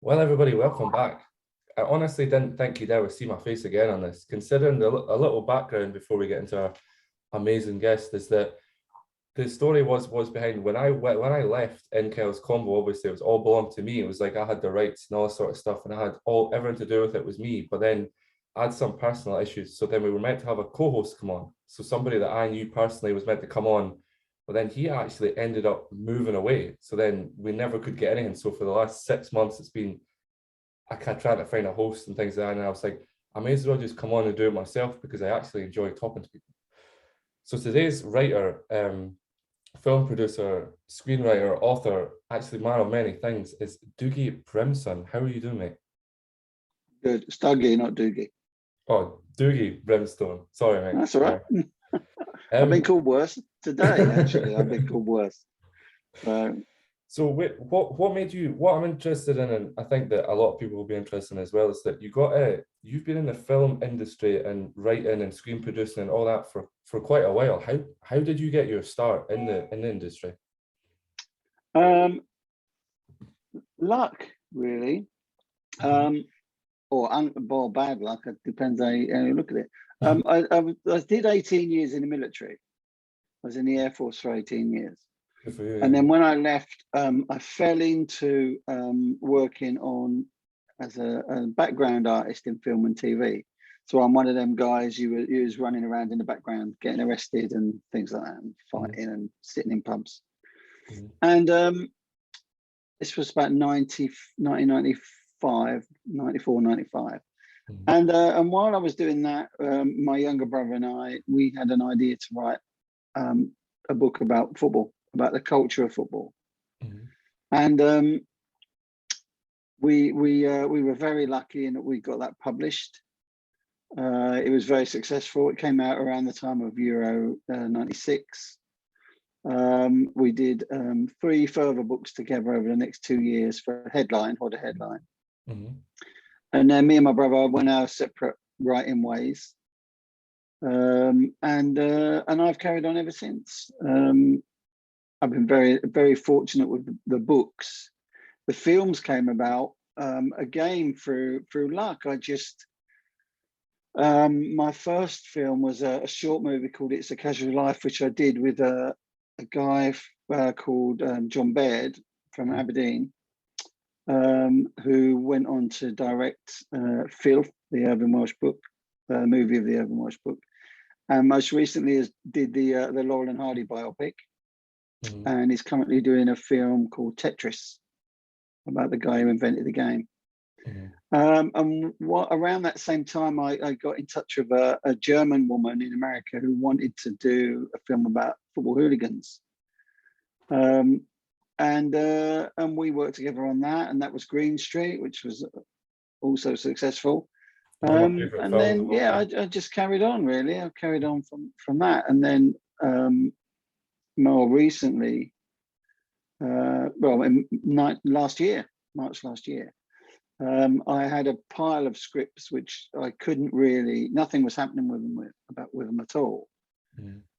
Well, everybody, welcome back. I honestly didn't think you'd ever see my face again on this. Considering a little background before we get into our amazing guest is that the story was behind when I left Inkylesconvo. Obviously, it was all belonged to me. It was like I had the rights and all that sort of stuff, and I had everything to do with it was me. But then I had some personal issues, so then we were meant to have a co-host come on. So somebody that I knew personally was meant to come on, but then he actually ended up moving away. So then we never could get anything. So for the last 6 months, it's been I kept trying to find a host and things like that, and I was like, I may as well just come on and do it myself because I actually enjoy talking to people. So today's writer, film producer, screenwriter, author, actually man of many things, is Dougie Brimson. How are you doing, mate? Good. It's Dougie, not Dougie. Oh, Dougie Brimstone. Sorry, mate. That's all right. I've been called worse today, actually. I've been called worse. So wait, what made you, what I'm interested in, and I think that a lot of people will be interested in as well, is that you've been in the film industry and writing and screen producing and all that for quite a while. How did you get your start in the industry? Luck, really. Or bad luck. It depends how you look at it. I did 18 years in the military. I was in the Air Force for 18 years. And then when I left, I fell into working on as a background artist in film and TV. So I'm one of them guys who was running around in the background, getting arrested and things like that, and fighting and sitting in pubs. And this was about 1995, 94, 95. And while I was doing that, my younger brother and we had an idea to write a book about football, about the culture of football. And we were very lucky in that we got that published. It was very successful. It came out around the time of Euro 96. We did 3 further books together over the next 2 years for a headline. And then me and my brother went our separate writing ways. And I've carried on ever since. I've been very, very fortunate with the books. The films came about again through luck. My first film was a short movie called It's a Casualty Life, which I did with a guy called John Baird from Aberdeen, who went on to direct Filth, the Urban Welsh book, movie of the Urban Welsh book, and most recently did the Laurel and Hardy biopic. And he's currently doing a film called Tetris about the guy who invented the game. And around that same time, I got in touch with a German woman in America who wanted to do a film about football hooligans. And we worked together on that, and that was Green Street, which was also successful. And then, I just carried on, really. I carried on from that. And then more recently, March last year, I had a pile of scripts which I couldn't really, nothing was happening with them at all.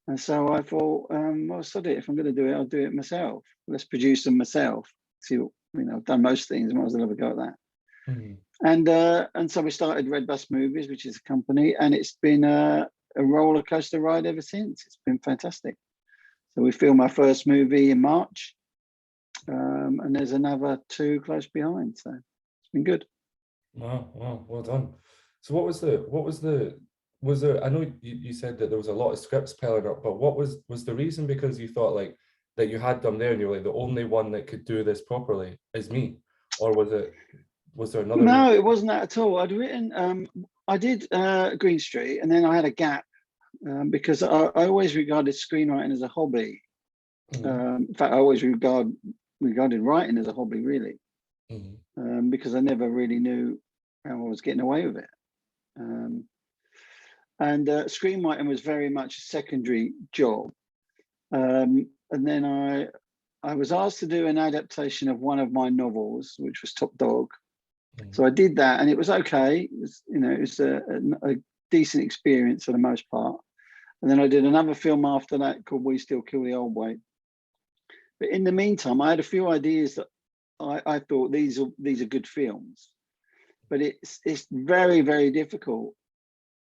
And so I thought, well, sod it, if I'm going to do it, I'll do it myself. Let's produce them myself. See, I've done most things, might as well have a go at that. And so we started Red Bus Movies, which is a company, and it's been a roller coaster ride ever since. It's been fantastic. So we filmed our first movie in March, and there's another 2 close behind. So it's been good. Wow, well done. So was there, I know you said that there was a lot of scripts piling up, but what was the reason? Because you thought like that you had them there and you're like, the only one that could do this properly is me? Or was there another No, reason? it wasn't that at all. I'd written, I did Green Street, and then I had a gap because I always regarded screenwriting as a hobby. In fact, I always regarded writing as a hobby, really, because I never really knew how I was getting away with it. And screenwriting was very much a secondary job. And then I was asked to do an adaptation of one of my novels, which was Top Dog. So I did that, and it was okay. It was a decent experience for the most part. And then I did another film after that called We Still Kill the Old Way. But in the meantime, I had a few ideas that I thought these are good films, but it's very, very difficult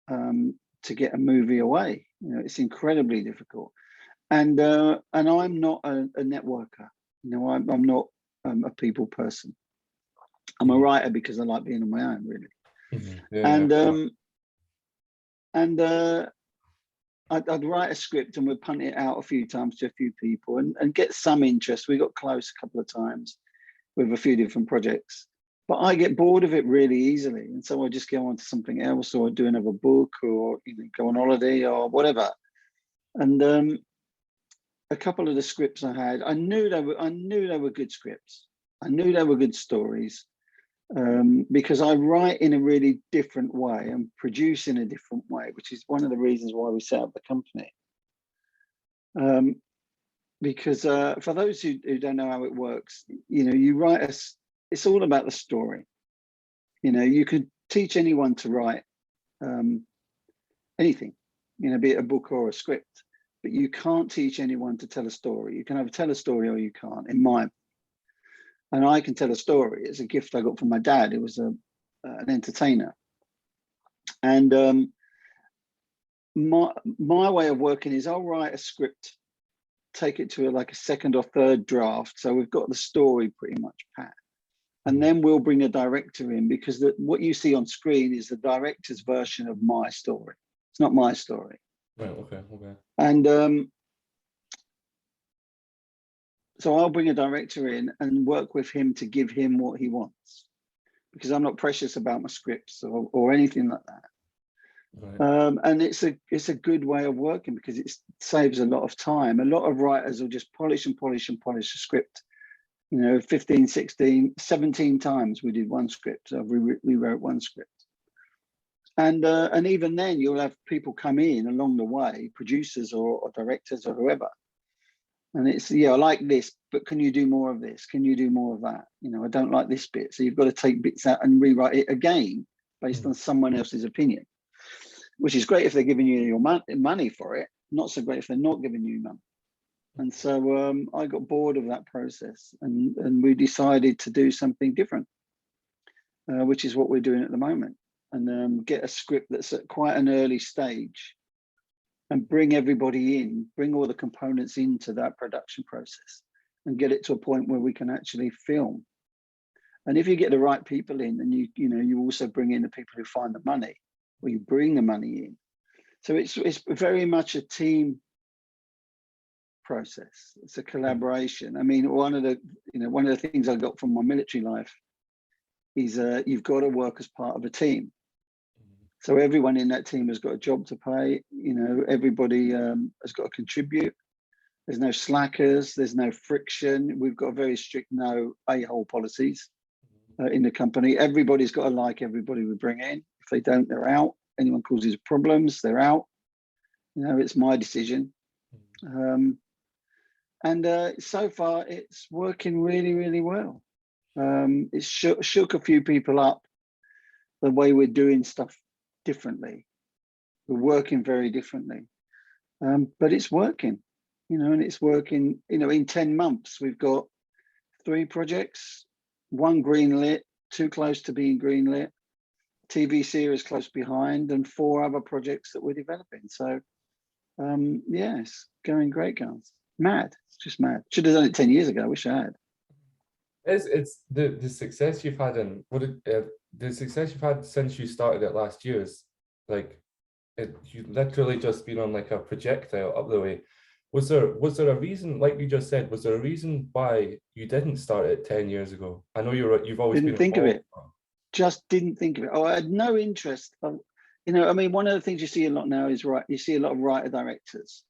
to get a movie away. You know, it's incredibly difficult. And I'm not a networker. You know, I'm not a people person. I'm a writer because I like being on my own, really. I'd write a script and we'd punt it out a few times to a few people and get some interest. We got close a couple of times with a few different projects, but I get bored of it really easily, and so I just go on to something else, or do another book, or go on holiday or whatever. And a couple of the scripts I had, I knew they were good scripts. I knew they were good stories, because I write in a really different way and produce in a different way, which is one of the reasons why we set up the company. Because for those who don't know how it works, you know, you write it's all about the story. You know, you could teach anyone to write anything, you know, be it a book or a script, but you can't teach anyone to tell a story. You can either tell a story or you can't, in my. And I can tell a story. It's a gift I got from my dad, who was an entertainer. And my way of working is I'll write a script, take it to like a second or third draft, so we've got the story pretty much pat, and then we'll bring a director in, because what you see on screen is the director's version of my story. It's not my story. Right. Okay. And so I'll bring a director in and work with him to give him what he wants, because I'm not precious about my scripts or anything like that. Right. And it's a good way of working, because it saves a lot of time. A lot of writers will just polish a script, you know, 15, 16, 17 times we did one script. We wrote one script. And even then you'll have people come in along the way, producers or directors or whoever. And it's, yeah, I like this, but can you do more of this? Can you do more of that? You know, I don't like this bit. So you've got to take bits out and rewrite it again based on someone else's opinion, which is great if they're giving you your money for it. Not so great if they're not giving you money. And so I got bored of that process, and we decided to do something different, which is what we're doing at the moment, and get a script that's at quite an early stage, and bring everybody in, bring all the components into that production process, and get it to a point where we can actually film. And if you get the right people in, and you also bring in the people who find the money, or you bring the money in. So it's very much a team process. It's a collaboration. I mean, one of the things I got from my military life is you've got to work as part of a team. So everyone in that team has got a job to pay. You know, everybody has got to contribute. There's no slackers. There's no friction. We've got very strict no a-hole policies in the company. Everybody's got to like everybody we bring in. If they don't, they're out. Anyone causes problems, they're out. You know, it's my decision. And so far, it's working really, really well. It's shook a few people up, the way we're doing stuff differently. We're working very differently, but it's working, you know, and it's working. You know, in 10 months, we've got 3 projects, 1 greenlit, 2 close to being greenlit, TV series close behind, and 4 other projects that we're developing. So, yeah, it's going great, guys. Mad. It's just mad. Should have done it 10 years ago. I wish I had. It's the success you've had, and the success you've had since you started it last year is like, you've literally just been on like a projectile up the way. Was there a reason, like you just said, was there a reason why you didn't start it 10 years ago? I know you've always didn't been think of it. involved. Just didn't think of it. Oh, I had no interest. You know, I mean, one of the things you see a lot now is you see a lot of writer directors.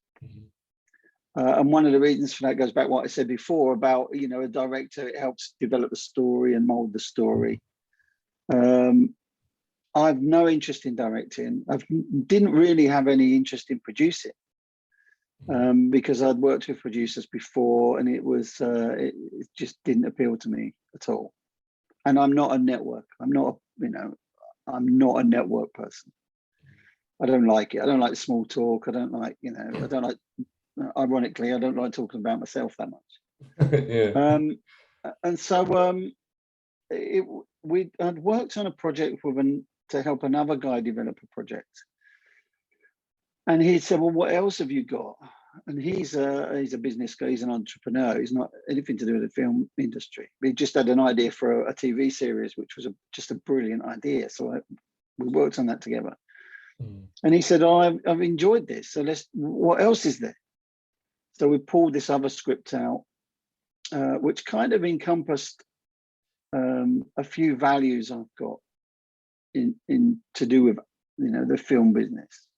And one of the reasons for that goes back to what I said before about, you know, a director, it helps develop the story and mold the story. I've no interest in directing. I didn't really have any interest in producing, because I'd worked with producers before, and it just didn't appeal to me at all. And I'm not a network. I'm not a network person. I don't like it. I don't like small talk. I don't like, ironically, I don't like talking about myself that much. Yeah. and so I'd worked on a project to help another guy develop a project, and he said, "Well, what else have you got?" And he's a business guy, he's an entrepreneur. He's not anything to do with the film industry. We just had an idea for a TV series, which was just a brilliant idea. So we worked on that together. And he said, "Oh, I've enjoyed this. So what else is there?" So we pulled this other script out, which kind of encompassed a few values I've got in to do with, the film business.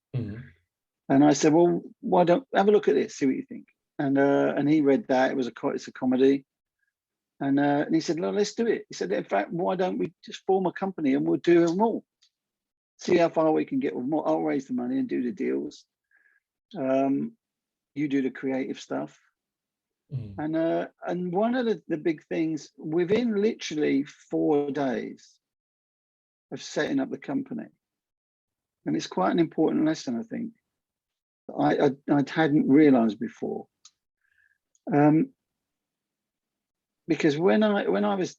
And I said, "Well, why don't have a look at this, see what you think?" And he read that. It's a comedy. And he said, "No, let's do it." He said, "In fact, why don't we just form a company and we'll do them all? See how far we can get with more. I'll raise the money and do the deals. You do the creative stuff." And one of the big things, within literally 4 days of setting up the company, and it's quite an important lesson, I think, I hadn't realized before. Because when I was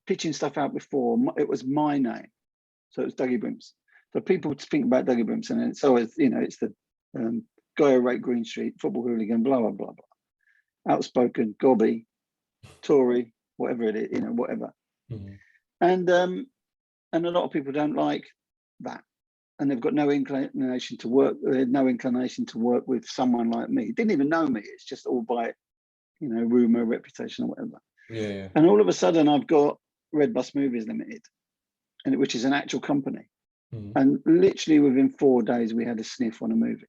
pitching stuff out before, it was my name. So it was Dougie Brimson. So people think about Dougie Brimson, and it's always, it's the guy who wrote Green Street, football hooligan, blah, blah, blah, blah. Outspoken, gobby, Tory, whatever it is, whatever. And a lot of people don't like that. And they've got no inclination to work. They had no inclination to work with someone like me. Didn't even know me. It's just all by, rumor, reputation, or whatever. Yeah. And all of a sudden, I've got Red Bus Movies Limited, which is an actual company. And literally within 4 days, we had a sniff on a movie.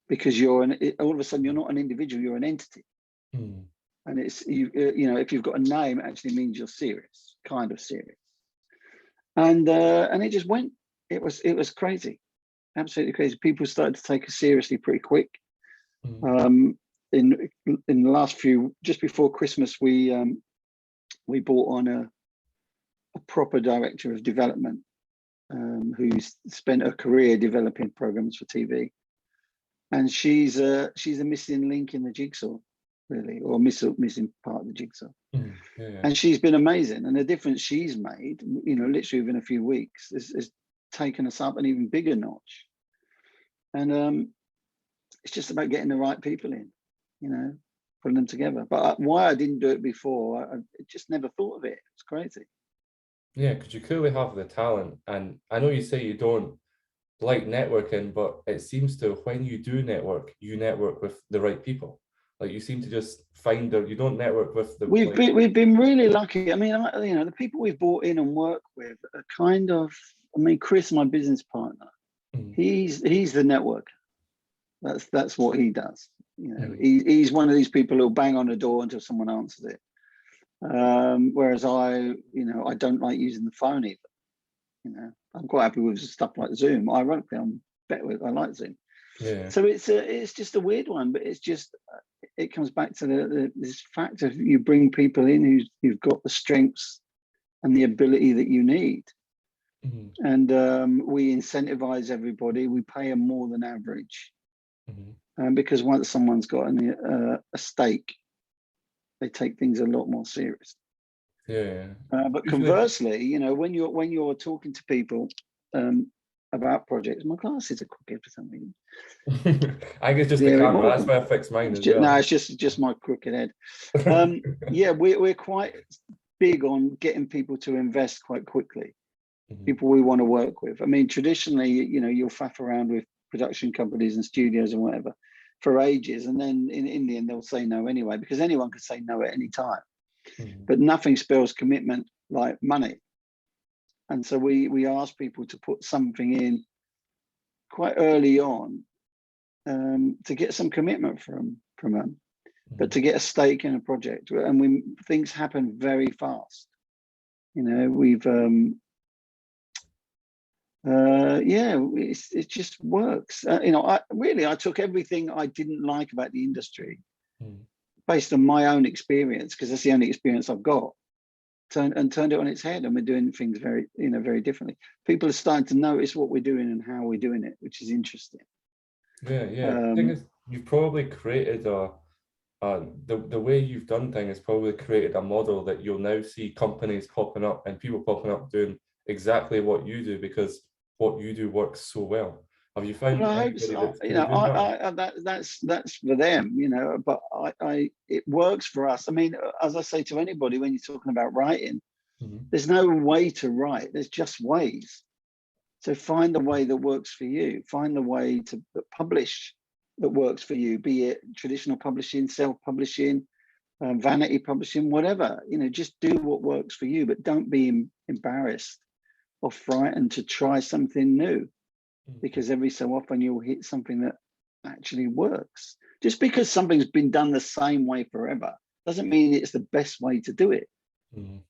Because all of a sudden, you're not an individual; you're an entity. And it's if you've got a name, it actually means you're serious, kind of serious. And it just went. It was crazy, absolutely crazy. People started to take us seriously pretty quick. In the last just before Christmas, we brought on a proper director of development who's spent her career developing programs for TV, and she's a missing link in the jigsaw, really, or missing part of the jigsaw. And she's been amazing, and the difference she's made, literally within a few weeks, is taken us up an even bigger notch. And it's just about getting the right people in, putting them together. But why I didn't do it before, I just never thought of it. It's crazy. Yeah, because you clearly have the talent. And I know you say you don't like networking, but it seems to, when you do network, you network with the right people. Like, you seem to just find you don't network with the... We've been really lucky. I mean, the people we've brought in and work with are kind of, Chris, my business partner, he's the networker. That's what he does. He's one of these people who'll bang on the door until someone answers it. Whereas I don't like using the phone either. I'm quite happy with stuff like Zoom. Ironically, I'm better with. I like Zoom. Yeah. So it's just a weird one, but it's just it comes back to this fact of you bring people in who've got the strengths and the ability that you need. And we incentivize everybody. We pay them more than average. Because once someone's got a stake, they take things a lot more serious. But conversely, when you're talking to people about projects, my glasses are crooked for some reason. I guess just the camera. That's why I fixed mine as well. No, it's just my crooked head. We're quite big on getting people to invest quite quickly. People we want to work with. Traditionally, you'll faff around with production companies and studios and whatever for ages, and then in the end they'll say no anyway, because anyone can say no at any time. But nothing spells commitment like money. And so we ask people to put something in quite early on to get some commitment from them, but to get a stake in a project. And things happen very fast. We've it just works. I took everything I didn't like about the industry based on my own experience, because that's the only experience I've got, turned it on its head, and we're doing things very differently. People are starting to notice what we're doing and how we're doing it, which is interesting. The thing is, you've probably created the way you've done things has probably created a model that you'll now see companies popping up and people popping up doing exactly what you do because what you do works so well. Have you found Well, I hope anybody so. that's kind of doing that? That's for them, but it works for us. I mean, as I say to anybody, when you're talking about writing, Mhm. there's no way to write. There's just ways. So find the way that works for you. Find the way to publish that works for you, be it traditional publishing, self-publishing, vanity publishing, whatever. Just do what works for you, but don't be embarrassed or frightened to try something new, because every so often you'll hit something that actually works. Just because something's been done the same way forever doesn't mean it's the best way to do it. Mhm.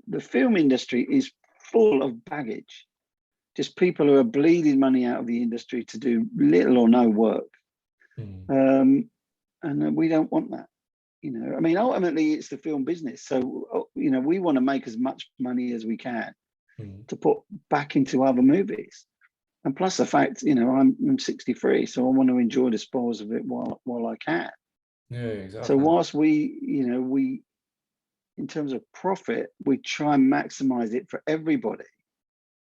The film industry is full of baggage. Just people who are bleeding money out of the industry to do little or no work. Mhm. And we don't want that. I mean, ultimately it's the film business. So, we want to make as much money as we can Mhm. to put back into other movies. And plus the fact, I'm 63, so I want to enjoy the spoils of it while I can. Yeah, So exactly. whilst we, in terms of profit, we try and maximize it for everybody.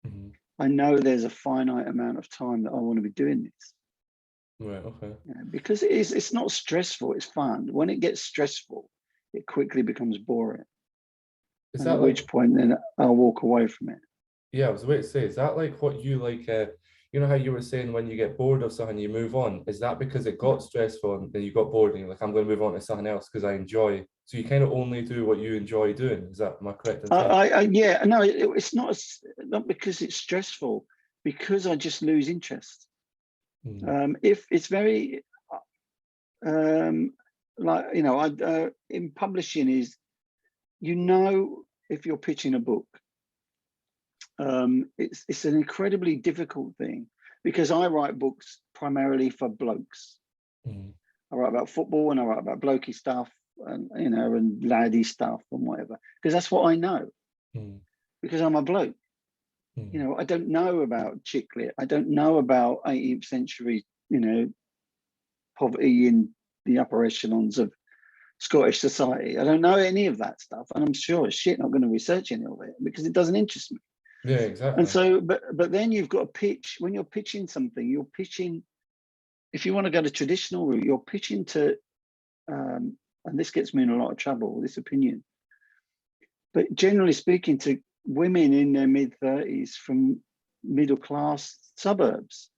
Mhm. I know there's a finite amount of time that I want to be doing this. Right, okay. Because it's not stressful, it's fun. When it gets stressful, it quickly becomes boring. Is And at that like, which point then I'll walk away from it. yeah, I was about to say, is that like what you like, you know how you were saying when you get bored of something, you move on? Is that because it got stressful and then you got bored and you're like, I'm going to move on to something else because I enjoy. So you kind of only do what you enjoy doing. Is that, am I correct in saying? Yeah, no, it's not because it's stressful, because I just lose interest. Mm. If it's very, like, in publishing is, if you're pitching a book, it's an incredibly difficult thing, because I write books primarily for blokes. Mm. I write about football and I write about blokey stuff and laddie stuff and whatever, because that's what I know, Mm. because I'm a bloke. Mm. I don't know about chick lit. I don't know about 18th century, poverty in the upper echelons of Scottish society. I don't know any of that stuff. And I'm sure as shit not going to research any of it because it doesn't interest me. Yeah, And exactly. so, but then you've got to pitch. When you're pitching something, you're pitching, if you want to go the traditional route, you're pitching to, and this gets me in a lot of trouble, this opinion, but generally speaking, to women in their mid-30s from middle class suburbs.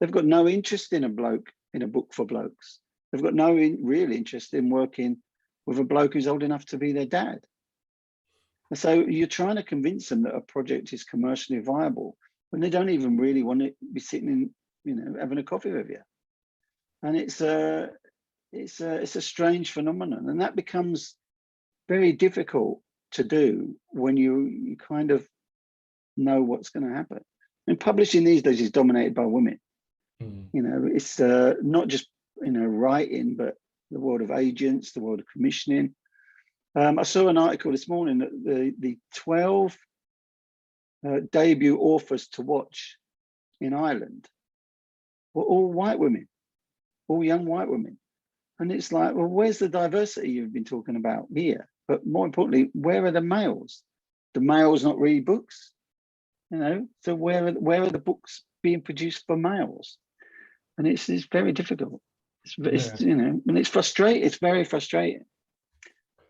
They've got no interest in a book for blokes. They've got no real interest in working with a bloke who's old enough to be their dad. And so you're trying to convince them that a project is commercially viable when they don't even really want to be sitting in, having a coffee with you. And it's a strange phenomenon, and that becomes very difficult to do when you kind of know what's going to happen. And publishing these days is dominated by women. Mm. It's not just writing, but the world of agents, the world of commissioning. I saw an article this morning that the 12 debut authors to watch in Ireland were all white women, all young white women. And it's like, well, where's the diversity you've been talking about here? But more importantly, where are the males? The males not read books, so where are the books being produced for males? And it's very difficult. Yeah. And it's frustrating. It's very frustrating.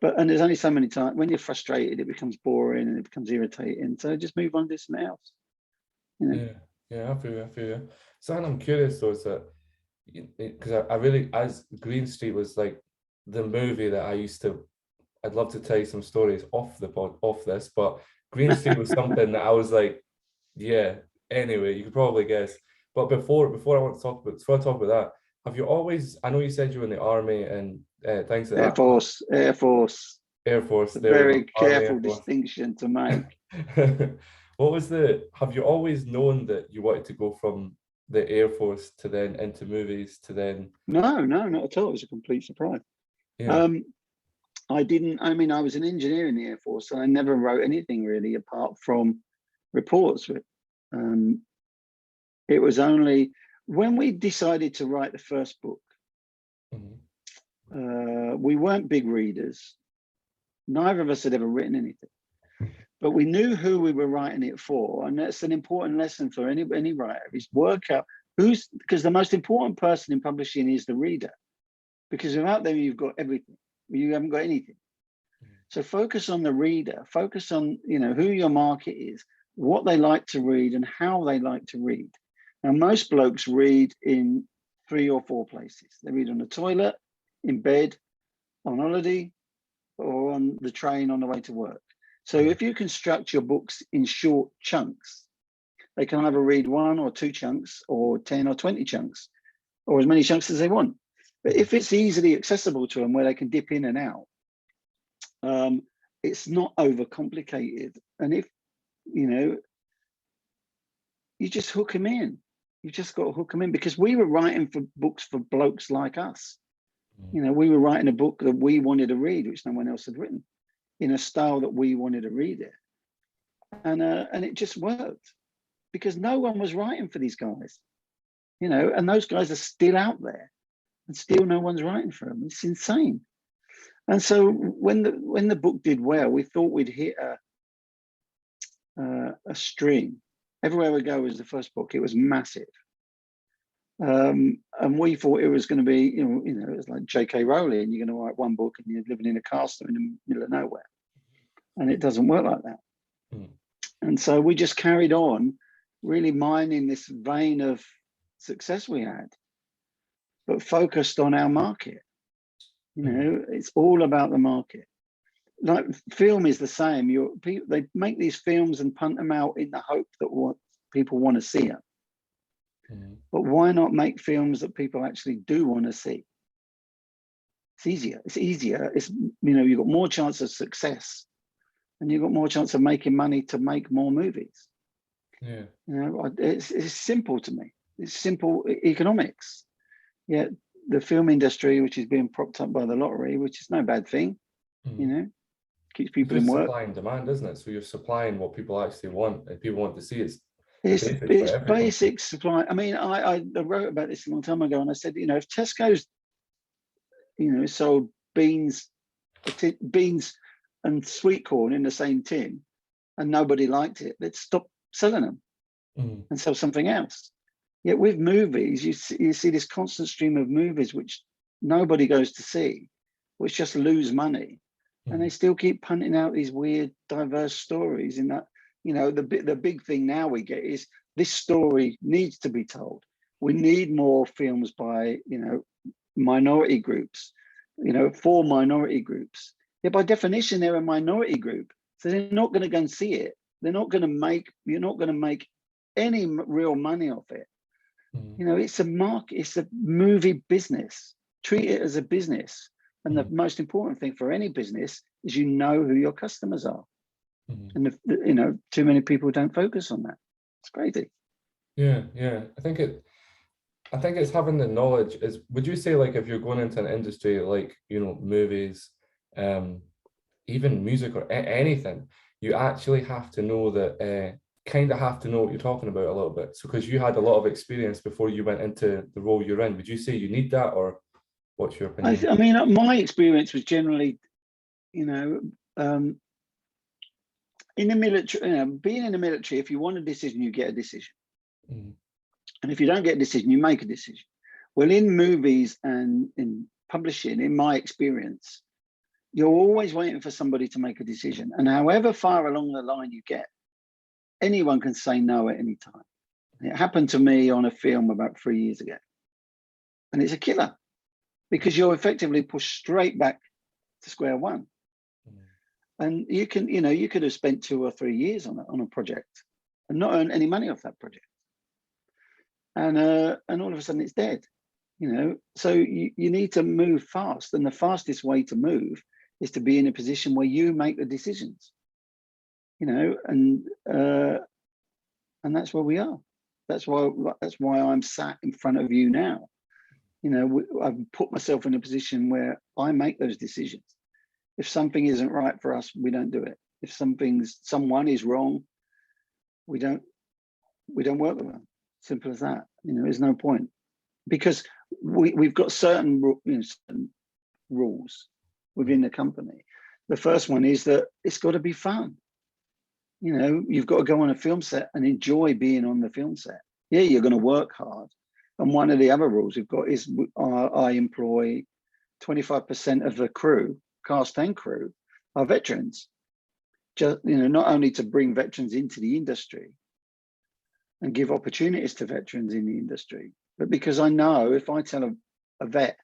And there's only so many times when you're frustrated, it becomes boring and it becomes irritating. So just move on to something else. Yeah. Yeah, I feel you. I feel you. Something I'm curious though is that, because I really, as Green Street was like the movie that I'd love to tell you some stories off this, but Green Street was something that I was like, yeah. Anyway, you could probably guess. But before I talk about that, have you always? I know you said you were in the army and things like Air that. But Force, Air Force. Air Force, A there we go. very Army, Air careful Force. distinction to make. What was have you always known that you wanted to go from the Air Force to then into movies to then? No, not at all. It was a complete surprise. Yeah. Um, I didn't. I mean, I was an engineer in the Air Force, so I never wrote anything really apart from reports. It was only when we decided to write the first book. Mhm. We weren't big readers. Neither of us had ever written anything, but we knew who we were writing it for. And that's an important lesson for any writer, is work out because the most important person in publishing is the reader, because without them, you've got everything. You haven't got anything. So focus on the reader, focus on, who your market is, what they like to read and how they like to read. Now, most blokes read in 3 or 4 places. They read on the toilet, in bed, on holiday, or on the train on the way to work. So if you construct your books in short chunks, they can either read 1 or 2 chunks, or 10 or 20 chunks, or as many chunks as they want. But if it's easily accessible to them where they can dip in and out, it's not overcomplicated. And if, you just hook them in. You just got to hook them in, because we were writing for books for blokes like us. We were writing a book that we wanted to read, which no one else had written, in a style that we wanted to read it. And it just worked, because no one was writing for these guys, and those guys are still out there, and still no one's writing for them. It's insane. And so when the book did well, we thought we'd hit a stream. Everywhere We Go was the first book. It was massive. And we thought it was going to be, it was like J.K. Rowling. You're going to write one book and you're living in a castle in the middle of nowhere. And it doesn't work like that. And so we just carried on really mining this vein of success we had, but focused on our market. It's all about the market. Like film is the same. They make these films and punt them out in the hope that what people want to see them. But why not make films that people actually do want to see? It's easier. It's, you've got more chance of success, and you've got more chance of making money to make more movies. Yeah. It's simple to me. It's simple economics. Yeah. The film industry, which is being propped up by the lottery, which is no bad thing, keeps people in work. Supply and demand, isn't it? So you're supplying what people actually want, and people want to see. It's basic supply. I mean, I wrote about this a long time ago, and I said, if Tesco's, sold beans and sweet corn in the same tin, and nobody liked it, let's stop selling them and sell something else. Yet with movies, you see this constant stream of movies which nobody goes to see, which just lose money, and they still keep punting out these weird, diverse stories. In that, the big thing now we get is this story needs to be told. We need more films by minority groups, for minority groups. Yeah, by definition, they're a minority group, so they're not going to go and see it. You're not going to make any real money off it. It's a market, it's a movie business. Treat it as a business. And the most important thing for any business is who your customers are. And if, too many people don't focus on that. It's crazy. Yeah. I think it's having the knowledge. Would you say, like, if you're going into an industry like, movies, even music or anything, you actually have to know that kind of have to know what you're talking about a little bit. So because you had a lot of experience before you went into the role you're in, would you say you need that, or what's your opinion? I mean, my experience was generally, in the military, being in the military, if you want a decision, you get a decision. And if you don't get a decision, you make a decision. Well, in movies and in publishing, in my experience, you're always waiting for somebody to make a decision. And however far along the line you get, anyone can say no at any time. It happened to me on a film about 3 years ago. And it's a killer, because you're effectively pushed straight back to square one. And you could have spent 2 or 3 years on a project and not earn any money off that project. And all of a sudden it's dead. So you need to move fast. And the fastest way to move is to be in a position where you make the decisions. And that's where we are. That's why I'm sat in front of you now. I've put myself in a position where I make those decisions. If something isn't right for us, we don't do it. If someone is wrong, we don't work with them. Simple as that. There's no point, because we've got certain rules within the company. The first one is that it's got to be fun. You know, you've got to go on a film set and enjoy being on the film set. Yeah, you're going to work hard. And one of the other rules we've got is I employ 25% of the crew, cast and crew, are veterans. Just, you know, not only to bring veterans into the industry and give opportunities to veterans in the industry, but because I know if I tell a vet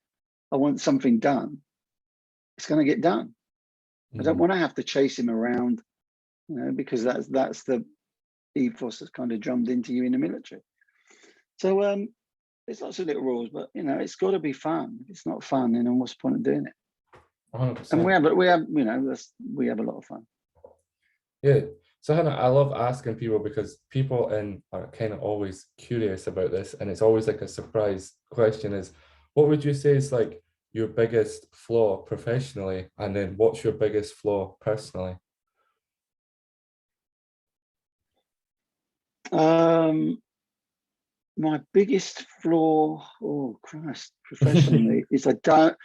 I want something done, it's going to get done. I don't want to have to chase him around, you know, because that's the ethos that's kind of drummed into you in the military. So there's lots of little rules, but you know, it's got to be fun. If it's not fun, then what's the point of doing it? 100%. And we have, you know, we have a lot of fun. Yeah. So Hannah, I love asking people because people are kind of always curious about this, and it's always like a surprise question is, what would you say is like your biggest flaw professionally, and then what's your biggest flaw personally? My biggest flaw, oh Christ, professionally, is I don't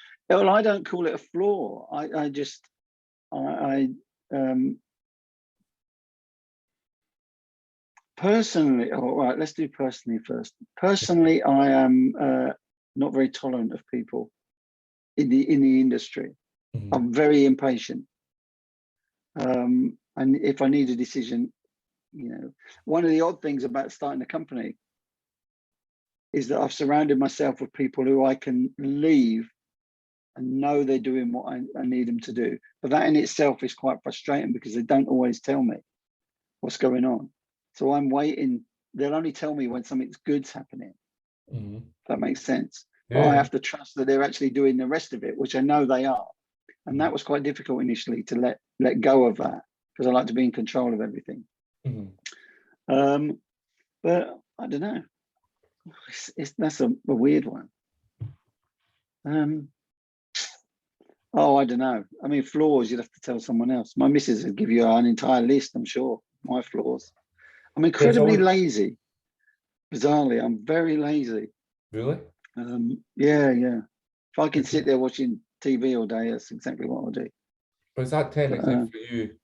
call it a flaw. Personally, all right, let's do personally first. Personally, I am not very tolerant of people in the industry. I'm very impatient. And if I need a decision, you know, one of the odd things about starting a company is that I've surrounded myself with people who I can leave and know they're doing what I need them to do. But that in itself is quite frustrating because they don't always tell me what's going on. So I'm waiting. They'll only tell me when something good's happening. If that makes sense. Yeah. But I have to trust that they're actually doing the rest of it, which I know they are. And that was quite difficult initially to let go of that, because I like to be in control of everything. But I don't know. That's a weird one. Oh, I don't know. I mean, flaws, you'd have to tell someone else. My missus would give you an entire list, I'm sure. My flaws. I'm incredibly lazy. Bizarrely, I'm very lazy. Really? Yeah. If I can sit there watching TV all day, that's exactly what I'll do. But is that technically for you?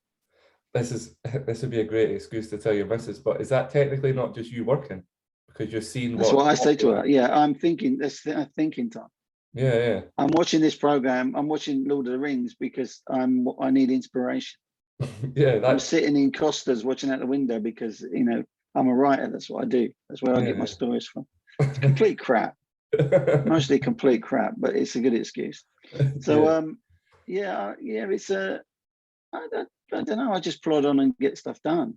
This would be a great excuse to tell your missus, but is that technically not just you working? Because you're seeing That's what I say to her. Yeah, I'm thinking. That's thinking time. Yeah. I'm watching this program. I'm watching Lord of the Rings because I need inspiration. Yeah, I'm sitting in Costa's watching out the window because, you know, I'm a writer. That's what I do. That's where I get my stories from. It's complete crap. Mostly complete crap, but it's a good excuse. So it's I don't know. I just plod on and get stuff done.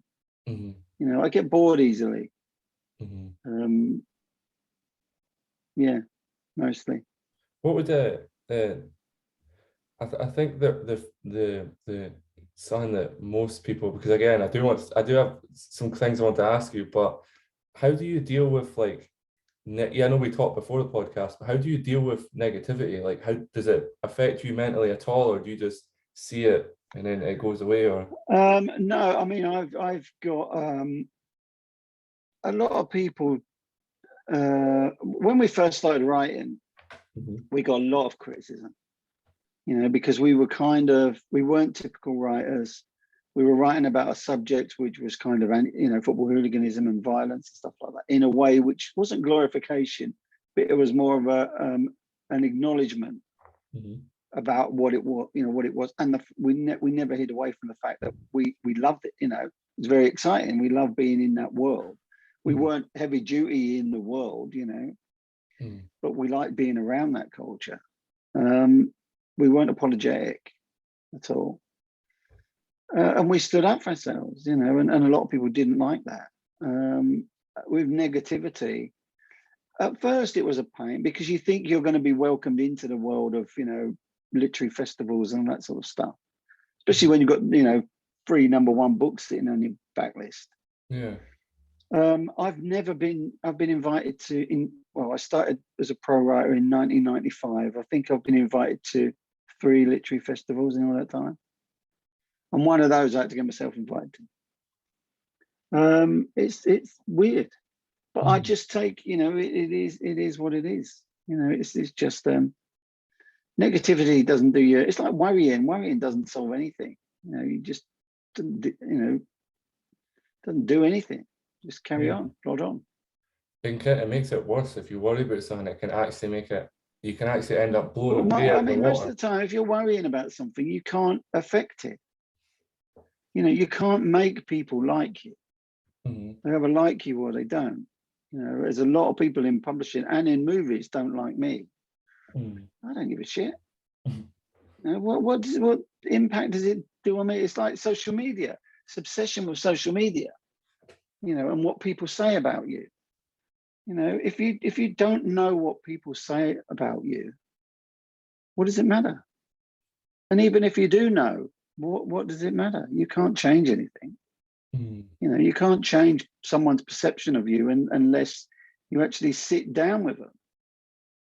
You know, I get bored easily. Yeah, mostly. What would I think that the something that most people, because again, I do have some things I want to ask you, but how do you deal with like, I know we talked before the podcast, but how do you deal with negativity? Like, how does it affect you mentally at all, or do you just see it and then it goes away? Or no, I mean, I've got a lot of people. When we first started writing, we got a lot of criticism. You know, because we weren't typical writers. We were writing about a subject which was kind of, you know, football hooliganism and violence and stuff like that, in a way which wasn't glorification, but it was more of an acknowledgement about what it was, you know, what it was. And we never hid away from the fact that we loved it. You know, it was very exciting. We loved being in that world. We weren't heavy duty in the world, you know, but we liked being around that culture. We weren't apologetic at all. And we stood up for ourselves, you know, and a lot of people didn't like that. With negativity, at first it was a pain because you think you're going to be welcomed into the world of, you know, literary festivals and that sort of stuff, especially when you've got, you know, 3 #1 books sitting on your backlist. Yeah. I've been invited I started as a pro writer in 1995. I think I've been invited to 3 literary festivals in all that time. And one of those I had to get myself invited to. It's weird, but I just take, you know, it is what it is. You know, it's just Negativity doesn't do you. It's like worrying. Worrying doesn't solve anything. You know, you just doesn't do anything. Just carry on, plod on. It makes it worse if you worry about something. It can actually make it. You can actually end up blowing Well, away I out the mean, most of water. the time, if you're worrying about something, you can't affect it. You know, you can't make people like you. They either like you or they don't. You know, there's a lot of people in publishing and in movies don't like me. I don't give a shit. You know, what impact does it do on me? It's like social media. It's obsession with social media. You know, and what people say about you. You know, if you don't know what people say about you, what does it matter? And even if you do know, what does it matter? You can't change anything. You know, you can't change someone's perception of you unless you actually sit down with them,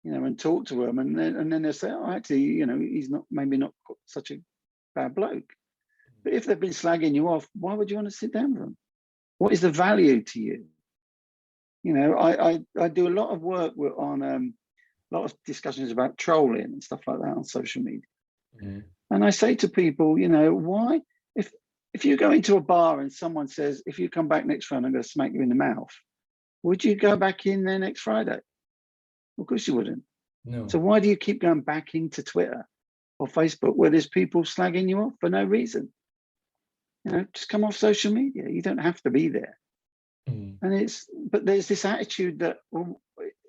you know, and talk to them, and then they say, oh, actually, you know, he's maybe not such a bad bloke. But if they've been slagging you off, why would you want to sit down with them? What is the value to you? You know, I do a lot of work on a lot of discussions about trolling and stuff like that on social media. And I say to people, you know, why, if you go into a bar and someone says, if you come back next Friday, I'm going to smack you in the mouth, would you go back in there next Friday? Of course you wouldn't. No. So why do you keep going back into Twitter or Facebook where there's people slagging you off for no reason? You know, just come off social media. You don't have to be there. And but there's this attitude that, well,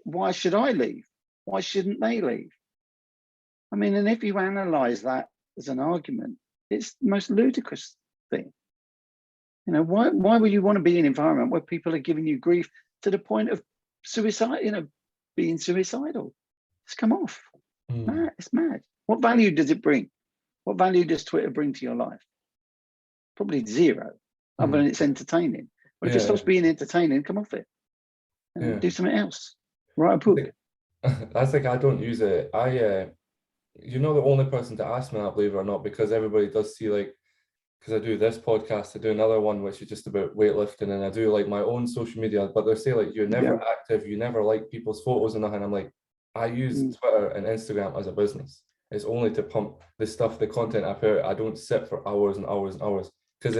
why should I leave? Why shouldn't they leave? I mean, and if you analyze that as an argument, it's the most ludicrous thing. You know, why would you want to be in an environment where people are giving you grief to the point of suicide, you know, being suicidal? Just come off. It's mad. What value does it bring? What value does Twitter bring to your life? Probably zero, other than it's entertaining. But if it stops being entertaining, come off it. Do something else. Write a book. That's like, I don't use it. You're not the only person to ask me that, believe it or not, because everybody does see, like, because I do this podcast, I do another one which is just about weightlifting, and I do like my own social media, but they say like, you're never active, you never like people's photos and nothing. I'm like, I use Twitter and Instagram as a business. It's only to pump the stuff, the content I put out. I don't sit for hours and hours and hours, because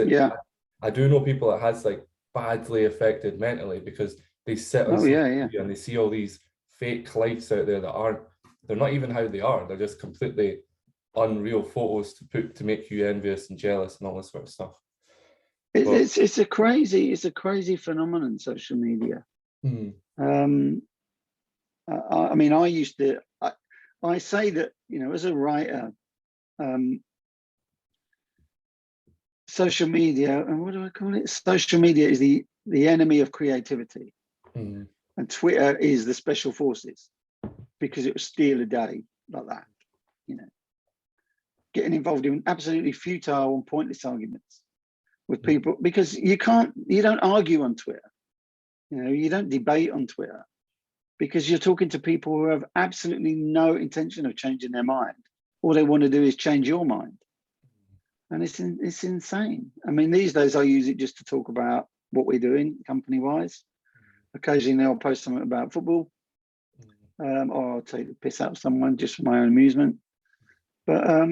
I do know people that has like badly affected mentally because they sit on social media and they see all these fake lives out there that they're not even how they are. They're just completely unreal photos to put to make you envious and jealous and all this sort of stuff. It's a crazy phenomenon, social media. I mean, I say that, you know, as a writer, social media, and what do I call it? Social media is the enemy of creativity, and Twitter is the special forces, because it will steal a day like that, you know, getting involved in absolutely futile and pointless arguments with people, because you don't argue on Twitter, you know, you don't debate on Twitter, because you're talking to people who have absolutely no intention of changing their mind. All they want to do is change your mind. And it's insane. I mean, these days I use it just to talk about what we're doing company-wise. Occasionally I'll post something about football, or I'll take the piss out of someone just for my own amusement. But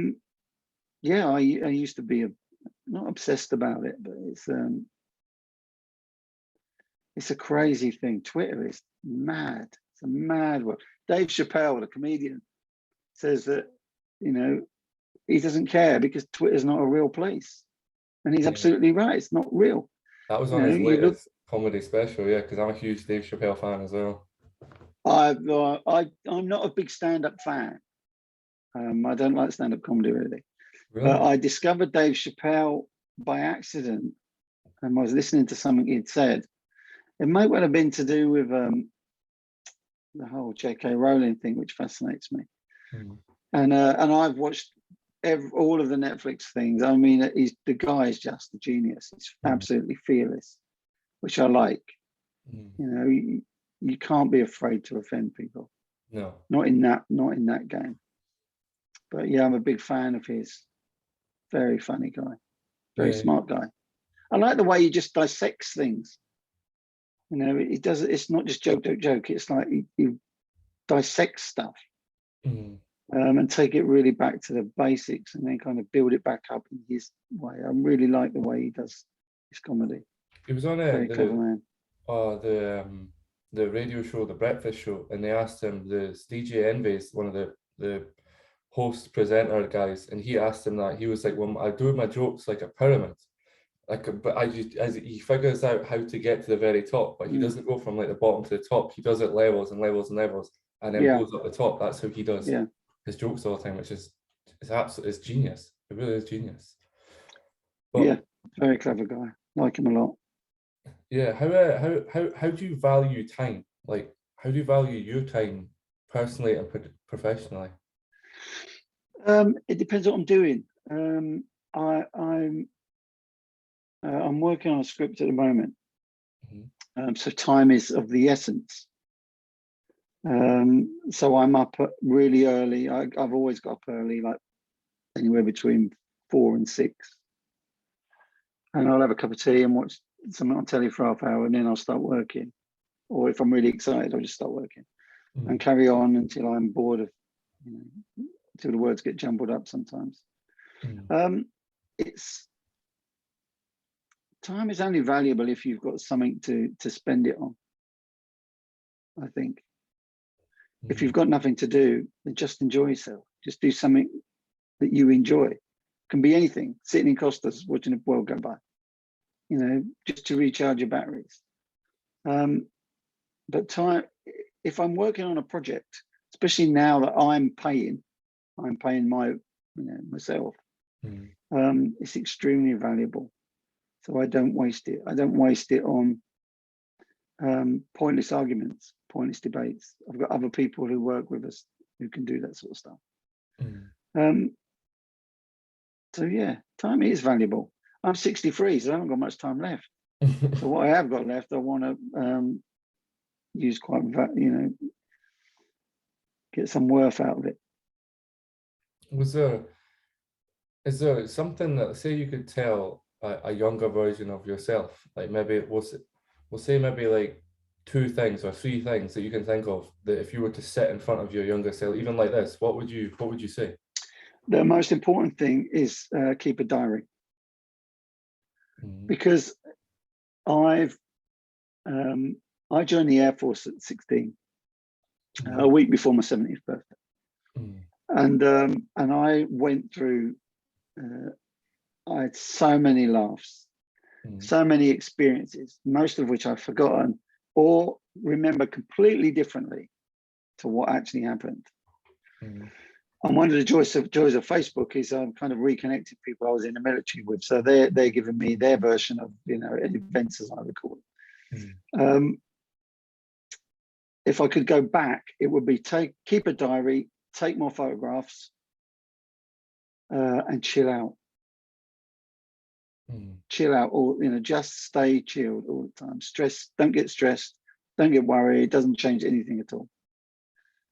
yeah, I used to be not obsessed about it, but it's a crazy thing. Twitter is mad. It's a mad world. Dave Chappelle, the comedian, says that, you know, he doesn't care because Twitter's not a real place. And he's absolutely right. It's not real. That was on his latest comedy special, because I'm a huge Dave Chappelle fan as well. I'm not a big stand-up fan. I don't like stand-up comedy really. But I discovered Dave Chappelle by accident, and I was listening to something he'd said. It might well have been to do with the whole J.K. Rowling thing, which fascinates me. And I've watched all of the Netflix things. I mean, the guy is just a genius. He's absolutely fearless, which I like. You know, you can't be afraid to offend people. No, not in that game. But yeah, I'm a big fan of his. Very funny guy, very smart guy. I like the way he just dissects things. You know, he does it. It's not just joke. It's like he dissects stuff. and take it really back to the basics, and then kind of build it back up in his way. I really like the way he does his comedy. He was on Very clever man. The radio show, The Breakfast Show, and they asked him, the DJ Envy's one of the host presenter guys, and he asked him that. He was like, well, I do my jokes like a pyramid. But as he figures out how to get to the very top, but he doesn't go from like the bottom to the top. He does it levels and levels and levels, and then goes up the top. That's how he does his jokes all the time, which is absolutely genius. It really is genius. But, very clever guy. Like him a lot. Yeah, how do you value time? Like, how do you value your time personally and professionally? It depends what I'm doing. I'm working on a script at the moment, so time is of the essence. So I'm up really early. I've always got up early, like anywhere between 4 and 6, and I'll have a cup of tea and watch something on telly for half hour, and then I'll start working. Or if I'm really excited, I'll just start working and carry on until I'm bored of, until the words get jumbled up sometimes. Time is only valuable if you've got something to spend it on, I think. If you've got nothing to do, then just enjoy yourself. Just do something that you enjoy. It can be anything. Sitting in Costa's, watching the world go by, just to recharge your batteries. But time, if I'm working on a project, especially now that I'm paying my, myself, it's extremely valuable. So I don't waste it. I don't waste it on pointless arguments, pointless debates. I've got other people who work with us who can do that sort of stuff. So yeah, time is valuable. I'm 63, so I haven't got much time left. So what I have got left, I want to use quite, get some worth out of it. Is there something that, say, you could tell a younger version of yourself, like maybe we'll say maybe like 2 things or 3 things that you can think of, that if you were to sit in front of your younger self, even like this, what would you say? The most important thing is keep a diary, because I joined the Air Force at 16, a week before my 70th birthday, and I went through. I had so many laughs, so many experiences, most of which I've forgotten or remember completely differently to what actually happened. And one of the joys of Facebook is I'm kind of reconnected people I was in the military with, so they're giving me their version of events as I recall it. If I could go back, it would be keep a diary, take more photographs, and chill out. Chill out, or just stay chilled all the time. Don't get stressed, don't get worried. It doesn't change anything at all.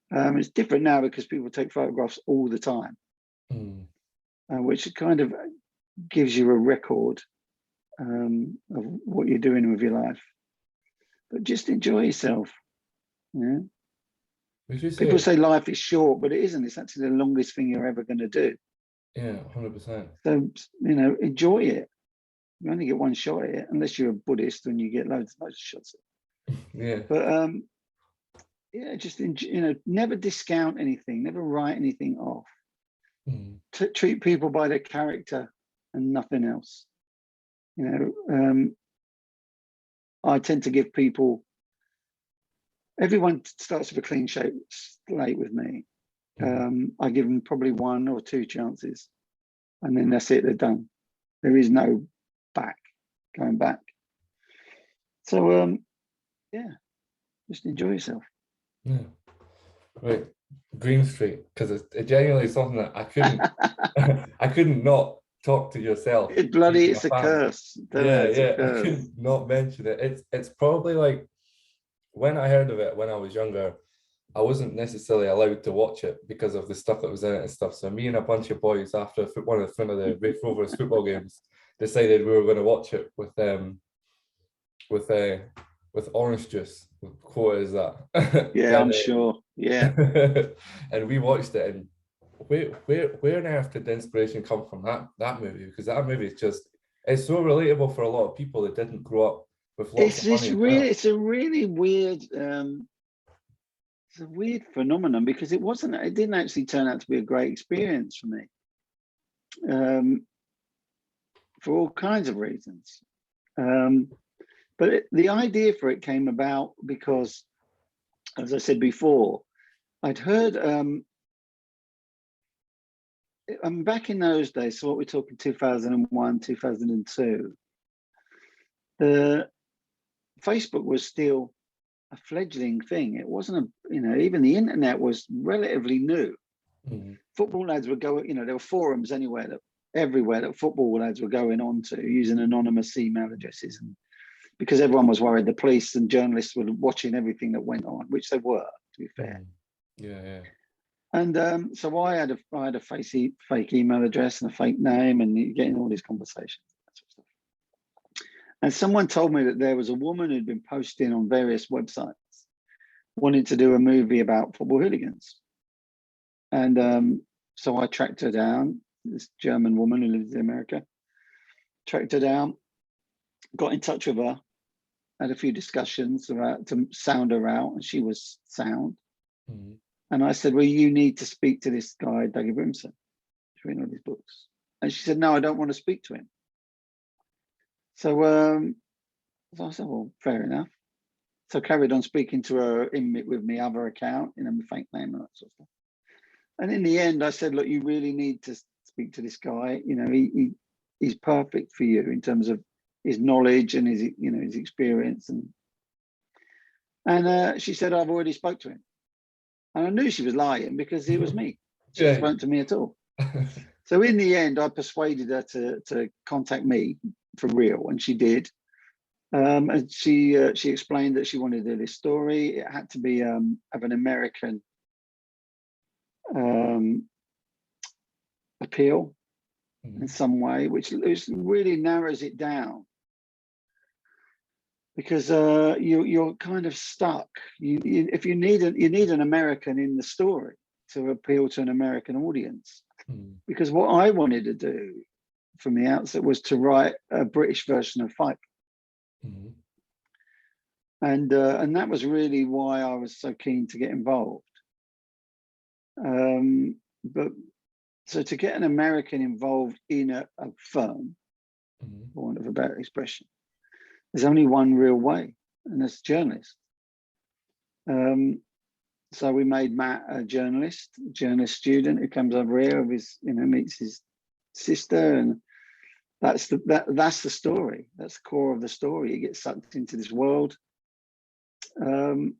It's different now because people take photographs all the time, which kind of gives you a record of what you're doing with your life. But just enjoy yourself. People say life is short, but it isn't. It's actually the longest thing you're ever going to do. Yeah, 100%. So enjoy it. You only get one shot at it, unless you're a Buddhist and you get loads of shots at it. Yeah. But just never discount anything, never write anything off. Treat people by their character and nothing else. I tend to give people. Everyone starts with a clean slate with me. I give them probably 1 or 2 chances, and then that's it. They're done. There is no going back. So just enjoy yourself. Yeah. Right. Green Street, because it genuinely is something that I couldn't not talk to yourself. It's a curse. I couldn't not mention it. It's probably like, when I heard of it when I was younger, I wasn't necessarily allowed to watch it because of the stuff that was in it and stuff. So me and a bunch of boys, after one of the Raith Rovers football games, decided we were going to watch it with orange juice. What is that? Yeah, I'm sure. Yeah. And we watched it, and where on earth did the inspiration come from that movie? Because that movie is just, it's so relatable for a lot of people that didn't grow up with lots of money as well. It's a really weird it's a weird phenomenon, because it didn't actually turn out to be a great experience for me, for all kinds of reasons. But the idea for it came about because, as I said before, I'd heard back in those days, so what we're talking 2001, 2002, the Facebook was still a fledgling thing. It wasn't even the internet was relatively new. Football lads would go, there were forums everywhere that football lads were going on to using anonymous email addresses, and because everyone was worried the police and journalists were watching everything that went on, which they were, to be fair. Yeah. And so I had a fake email address and a fake name, and you're getting all these conversations. That sort of stuff. And someone told me that there was a woman who'd been posting on various websites wanting to do a movie about football hooligans. And so I tracked her down, this German woman who lives in America, tracked her down, got in touch with her, had a few discussions to sound her out, and she was sound. And I said, well, you need to speak to this guy, Dougie Brimson. He's written all these books. And she said, no, I don't want to speak to him. So I said, well, fair enough. So I carried on speaking to her with my other account, my fake name and that sort of stuff. And in the end, I said, look, you really need to speak to this guy. He's perfect for you in terms of his knowledge and his experience. And she said, I've already spoke to him. And I knew she was lying because it was me. She didn't spoke to me at all. So in the end, I persuaded her to contact me for real, and she did. And she explained that she wanted to do this story. It had to be of an American appeal in some way, which really narrows it down. Because you're kind of stuck. If you need an American in the story to appeal to an American audience. Because what I wanted to do from the outset was to write a British version of Fight. And that was really why I was so keen to get involved. But so to get an American involved in a firm, for want of a better expression, there's only one real way, and that's journalist. So we made Matt a journalist student who comes over here with his, meets his sister, and that's the story. That's the core of the story. He gets sucked into this world. We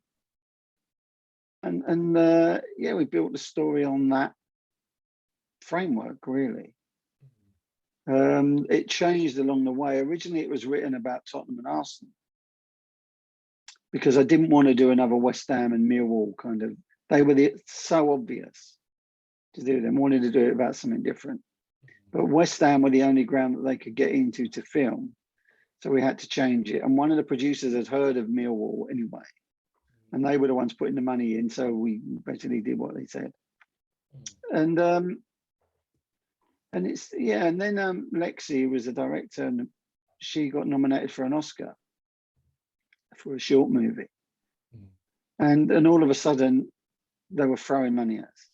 built the story on that framework, really. It changed along the way. Originally, it was written about Tottenham and Arsenal because I didn't want to do another West Ham and Millwall kind of. They were so obvious to do them. Wanted to do it about something different. But West Ham were the only ground that they could get into to film. So we had to change it. And one of the producers had heard of Millwall anyway. And they were the ones putting the money in. So we basically did what they said. And it's, and then Lexi was the director, and she got nominated for an Oscar for a short movie. And all of a sudden, they were throwing money at us.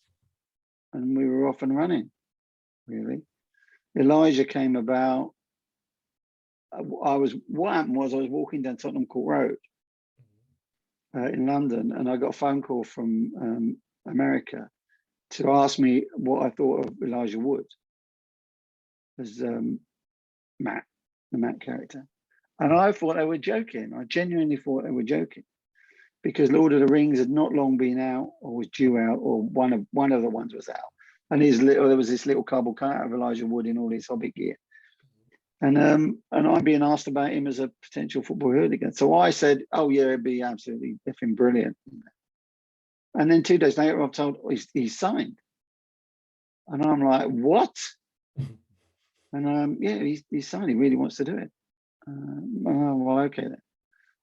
And we were off and running, really. Elijah came about. What happened was I was walking down Tottenham Court Road in London, and I got a phone call from America to ask me what I thought of Elijah Wood as Matt, the Matt character. And I thought they were joking. I genuinely thought they were joking, because Lord of the Rings had not long been out, or was due out, or one of the ones was out. And there was this little cardboard cutout of Elijah Wood in all his Hobbit gear. And I'm being asked about him as a potential football hooligan. So I said, oh yeah, it'd be absolutely effing brilliant. And then 2 days later, I'm told he's signed. And I'm like, what? And he's signed. He really wants to do it. Well, okay then.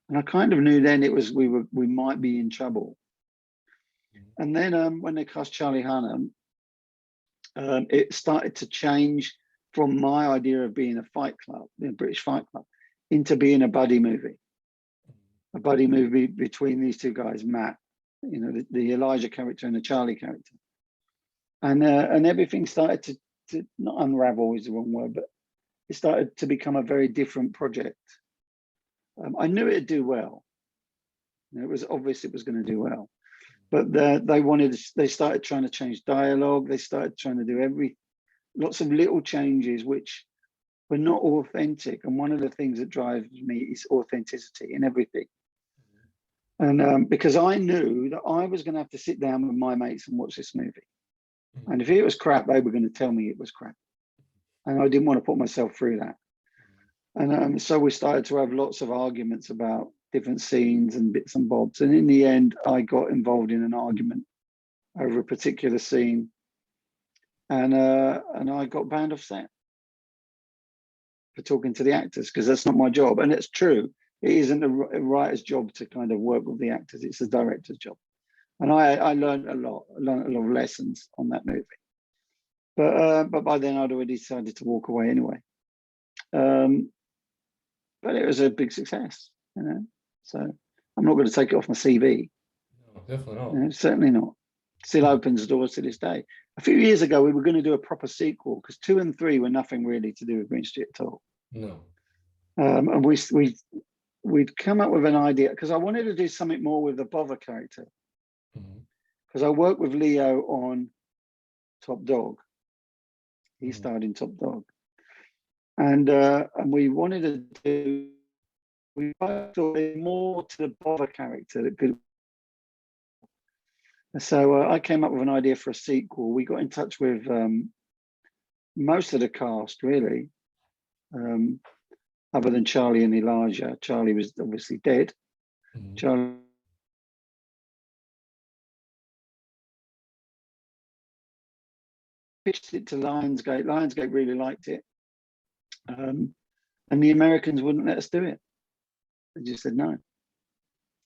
And I kind of knew then it was we might be in trouble. And then when they cast Charlie Hunnam, it started to change from my idea of being a fight club, a British fight club, into being a buddy movie between these two guys, Matt, the Elijah character and the Charlie character. And everything started to not unravel is the wrong word, but it started to become a very different project. I knew it'd do well. It was obvious it was going to do well, but they started trying to change dialogue. They started trying to do lots of little changes which were not authentic. And one of the things that drives me is authenticity in everything. And because I knew that I was going to have to sit down with my mates and watch this movie. And if it was crap, they were going to tell me it was crap. And I didn't want to put myself through that. And so we started to have lots of arguments about different scenes and bits and bobs. And in the end, I got involved in an argument over a particular scene. And I got banned off set for talking to the actors, because that's not my job. And it's true. It isn't a writer's job to kind of work with the actors. It's a director's job. And I learned a lot of lessons on that movie. But by then I'd already decided to walk away anyway. But it was a big success, So I'm not going to take it off my CV. No, definitely not. Certainly not. Still opens doors to this day. A few years ago, we were going to do a proper sequel because 2 and 3 were nothing really to do with Green Street at all. No. And we'd come up with an idea because I wanted to do something more with the Bother character. Because I worked with Leo on Top Dog. He starred in Top Dog. And we wanted to do, we both thought more to the Bother character that could. So I came up with an idea for a sequel. We got in touch with most of the cast, really, other than Charlie and Elijah. Charlie was obviously dead. Charlie pitched it to Lionsgate. Lionsgate really liked it. And the Americans wouldn't let us do it. They just said no.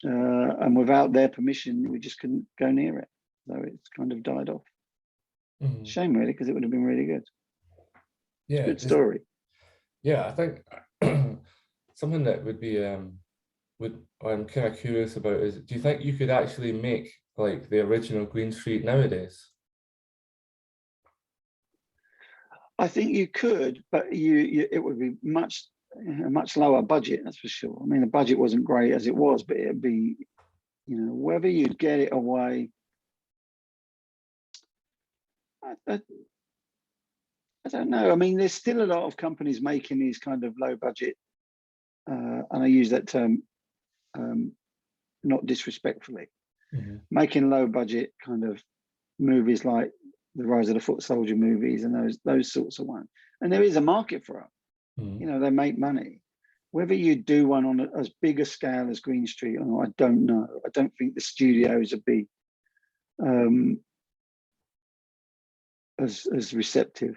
And without their permission, we just couldn't go near it. So it's kind of died off. Shame, really, because it would have been really good. Yeah, good story. Yeah, I think something that would be I'm kind of curious about is, do you think you could actually make like the original Green Street nowadays? I think you could, but it would be a much lower budget, that's for sure. I mean, the budget wasn't great as it was, but it'd be, whether you'd get it away. I don't know. I mean, there's still a lot of companies making these kind of low budget, and I use that term not disrespectfully, making low budget kind of movies like the Rise of the Foot Soldier movies and those sorts of ones. And there is a market for them. They make money. Whether you do one on as big a scale as Green Street or not, I don't know. I don't think the studios would be as receptive.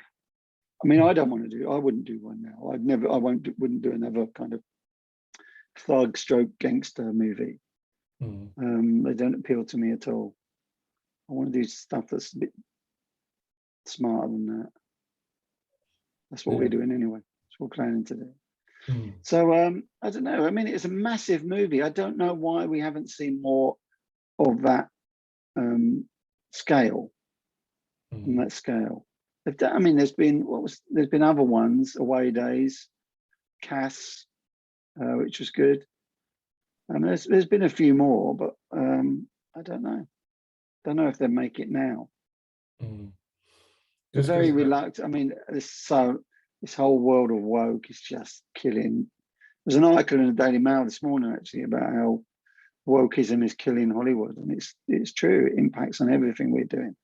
I mean, I wouldn't do one now. Wouldn't do another kind of thug stroke gangster movie. They don't appeal to me at all. I want to do stuff that's a bit smarter than that. That's what we're doing anyway. That's what we're planning to do. So I don't know. I mean, it's a massive movie. I don't know why we haven't seen more of that scale. On that scale. I mean, there's been other ones, Away Days, Cass, which was good. There's been a few more, but I don't know. Don't know if they make it now. They're very reluctant. I mean, this whole world of woke is just killing. There's an article in the Daily Mail this morning actually about how wokeism is killing Hollywood, and it's true. It impacts on everything we're doing.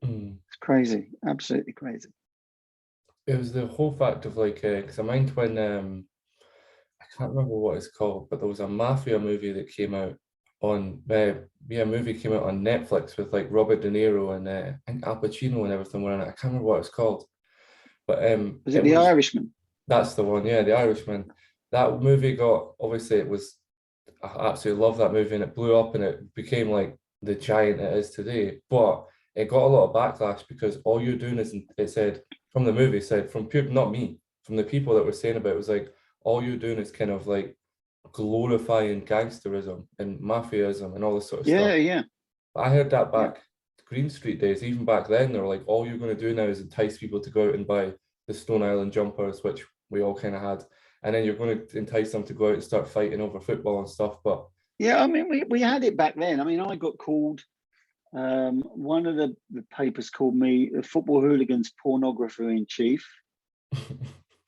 It's crazy, absolutely crazy. It was the whole fact of like, because I mind when I can't remember what it's called, but there was a mafia movie that came out on a movie came out on Netflix with like Robert De Niro and I think Al Pacino and everything were in it. I can't remember what it's called, but was it The Irishman? That's the one, yeah, The Irishman. That movie I absolutely love that movie, and it blew up and it became like the giant it is today. But it got a lot of backlash because all you're doing is, it said from the movie, said from people, not me, from the people that were saying about it, was like, all you're doing is kind of like glorifying gangsterism and mafiaism and all this sort of stuff. Yeah, yeah, I heard that yeah. back Green Street days, even back then, they were like, all you're going to do now is entice people to go out and buy the Stone Island jumpers, which we all kind of had. And then you're going to entice them to go out and start fighting over football and stuff. But Yeah, I mean, we had it back then. I mean, I got called, one of the papers called me the football hooligans pornographer in chief.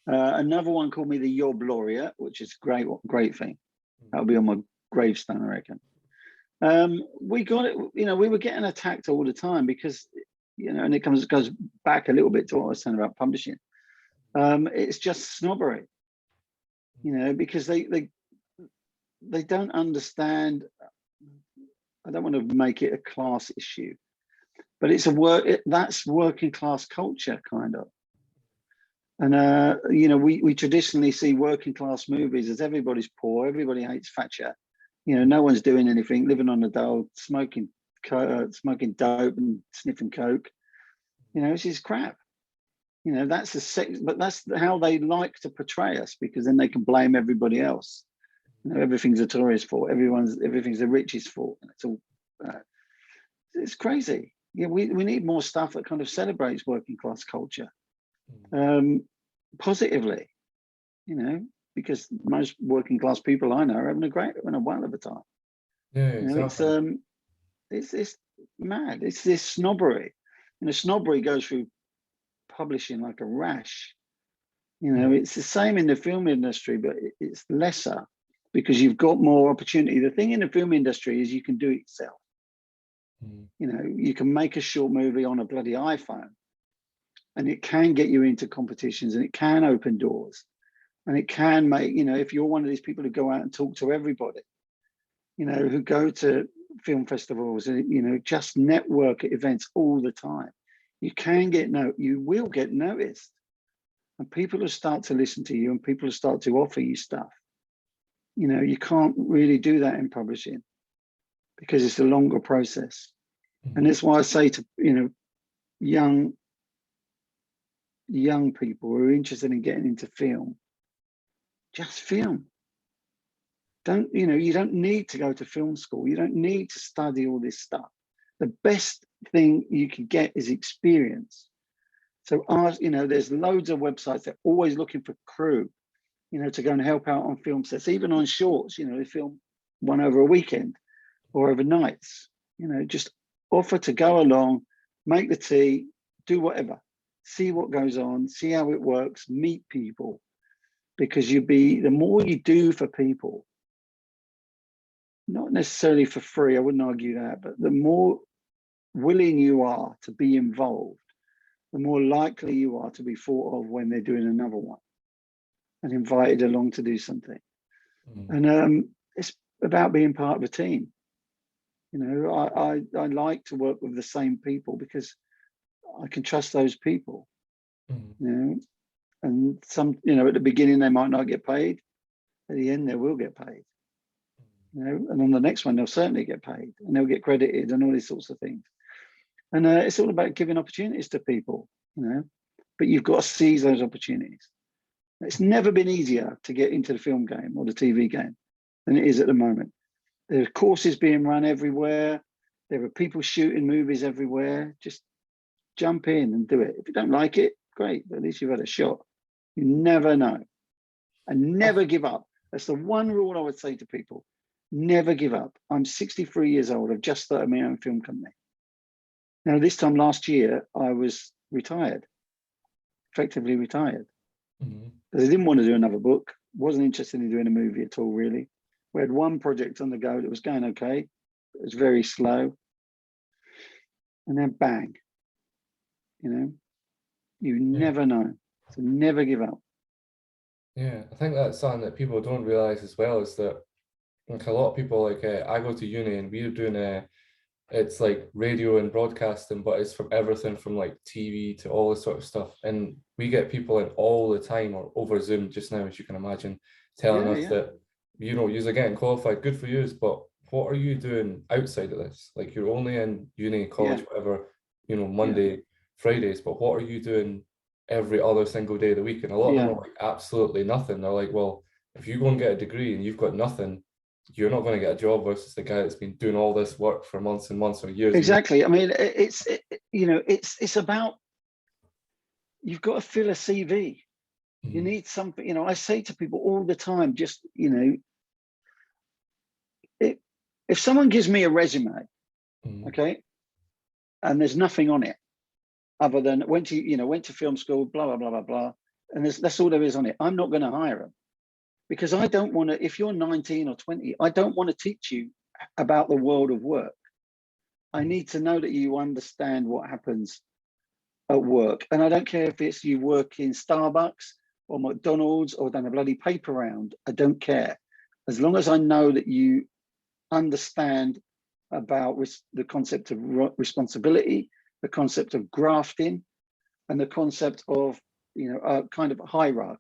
Another one called me the Yob laureate, which is great thing. That'll be on my gravestone, I reckon. We got it, you know, we were getting attacked all the time because, you know, and it goes back a little bit to what I was saying about publishing. It's just snobbery, you know, because they don't understand. I don't want to make it a class issue, but it's that's working class culture, kind of. And you know, we traditionally see working class movies as everybody's poor, everybody hates Thatcher, you know, no one's doing anything, living on the dole, smoking dope and sniffing coke, you know, this is crap. You know, but that's how they like to portray us, because then they can blame everybody else. You know, everything's a Tory's fault, everything's the rich's fault, and it's all it's crazy. Yeah, we need more stuff that kind of celebrates working class culture positively, you know, because most working class people I know are having a whale of a time. yeah, You know, exactly. it's mad. It's this snobbery, and the snobbery goes through publishing like a rash. You know, it's the same in the film industry, but it's lesser because you've got more opportunity. The thing in the film industry is you can do it yourself. You know, you can make a short movie on a bloody iPhone, and it can get you into competitions, and it can open doors, and it can make, you know, if you're one of these people who go out and talk to everybody, you know, who go to film festivals and, you know, just network at events all the time, you will get noticed, and people will start to listen to you, and people will start to offer you stuff. You know, you can't really do that in publishing because it's a longer process. And that's why I say to, you know, young people who are interested in getting into film, just film. You know, you don't need to go to film school. You don't need to study all this stuff. The best thing you can get is experience. So, you know, there's loads of websites that are always looking for crew, you know, to go and help out on film sets, even on shorts. You know, they film one over a weekend or over nights. You know, just offer to go along, make the tea, do whatever, see what goes on, see how it works, meet people, because the more you do for people, not necessarily for free, I wouldn't argue that, but the more willing you are to be involved, the more likely you are to be thought of when they're doing another one and invited along to do something. And it's about being part of a team. You know, I like to work with the same people because I can trust those people. You know, and some, you know, at the beginning they might not get paid. At the end, they will get paid. You know, and on the next one, they'll certainly get paid, and they'll get credited, and all these sorts of things. And it's all about giving opportunities to people. You know, but you've got to seize those opportunities. It's never been easier to get into the film game or the TV game than it is at the moment. There are courses being run everywhere. There are people shooting movies everywhere. Just jump in and do it. If you don't like it, great, but at least you've had a shot. You never know. And never give up. That's the one rule I would say to people. Never give up. I'm 63 years old. I've just started my own film company. Now, this time last year, I was retired, effectively retired. Because I didn't want to do another book. Wasn't interested in doing a movie at all, really. We had one project on the go that was going okay. It was very slow. And then bang, you know, you never know. So never give up. Yeah, I think that's something that people don't realize as well, is that like a lot of people, like I go to uni and we're doing it's like radio and broadcasting, but it's from everything from like TV to all this sort of stuff. And we get people in all the time or over Zoom just now, as you can imagine, telling us that, you know, you're getting qualified, good for you, but what are you doing outside of this? Like, you're only in uni, college, whatever, you know, Monday, Fridays, but what are you doing every other single day of the week? And a lot of them are like, absolutely nothing. They're like, well, if you go and get a degree and you've got nothing, you're not going to get a job versus the guy that's been doing all this work for months and months or years. Exactly. I mean, it's about, you've got to fill a CV. You need something, you know, I say to people all the time, just, you know, if someone gives me a resume, okay, and there's nothing on it other than went to film school, blah, blah, blah, blah, blah, and that's all there is on it, I'm not going to hire them, because I don't want to, if you're 19 or 20, I don't want to teach you about the world of work. I need to know that you understand what happens at work. And I don't care if it's you work in Starbucks or McDonald's or done a bloody paper round, I don't care. As long as I know that you understand about the concept of responsibility, the concept of grafting, and the concept of, you know, a kind of a hierarchy.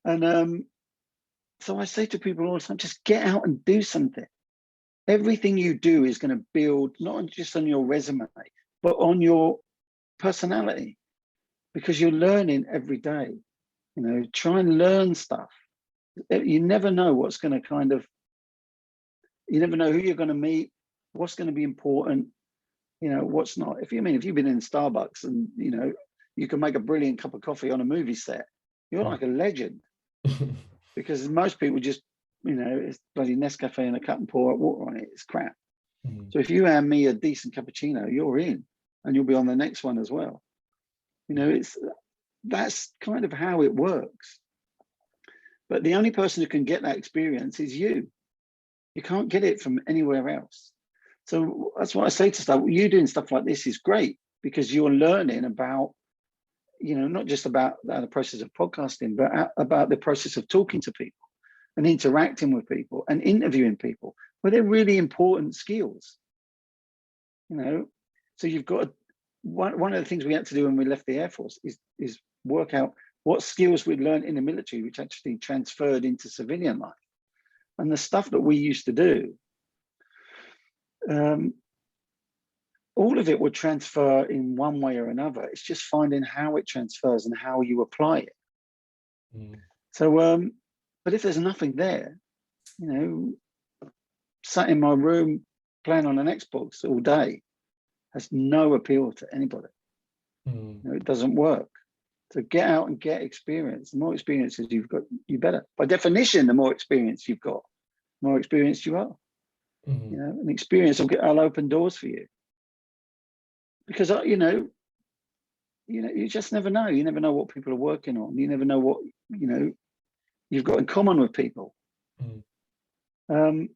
And so I say to people all the time, just get out and do something. Everything you do is going to build, not just on your resume, but on your personality, because you're learning every day. You know, try and learn stuff. You never know what's going to you never know who you're going to meet, what's going to be important, you know, what's not. If you've been in Starbucks and, you know, you can make a brilliant cup of coffee on a movie set, you're like a legend. Because most people just, you know, it's bloody Nescafe and a cup and pour water on it. It's crap. So if you hand me a decent cappuccino, you're in, and you'll be on the next one as well. You know, that's kind of how it works. But the only person who can get that experience is you. You can't get it from anywhere else. So that's what I say to stuff. You doing stuff like this is great, because you're learning about, you know, not just about the process of podcasting, but about the process of talking to people and interacting with people and interviewing people, where they're really important skills. You know, so you've got one of the things we had to do when we left the Air Force is work out what skills we'd learned in the military, which actually transferred into civilian life. And the stuff that we used to do, all of it would transfer in one way or another. It's just finding how it transfers and how you apply it. So, but if there's nothing there, you know, sat in my room playing on an Xbox all day has no appeal to anybody. You know, it doesn't work. So get out and get experience. The more experiences you've got, you better. By definition, the more experience you've got, the more experienced you are. You know, and experience will open doors for you. Because you just never know. You never know what people are working on. You never know what, you know, you've got in common with people. Yeah,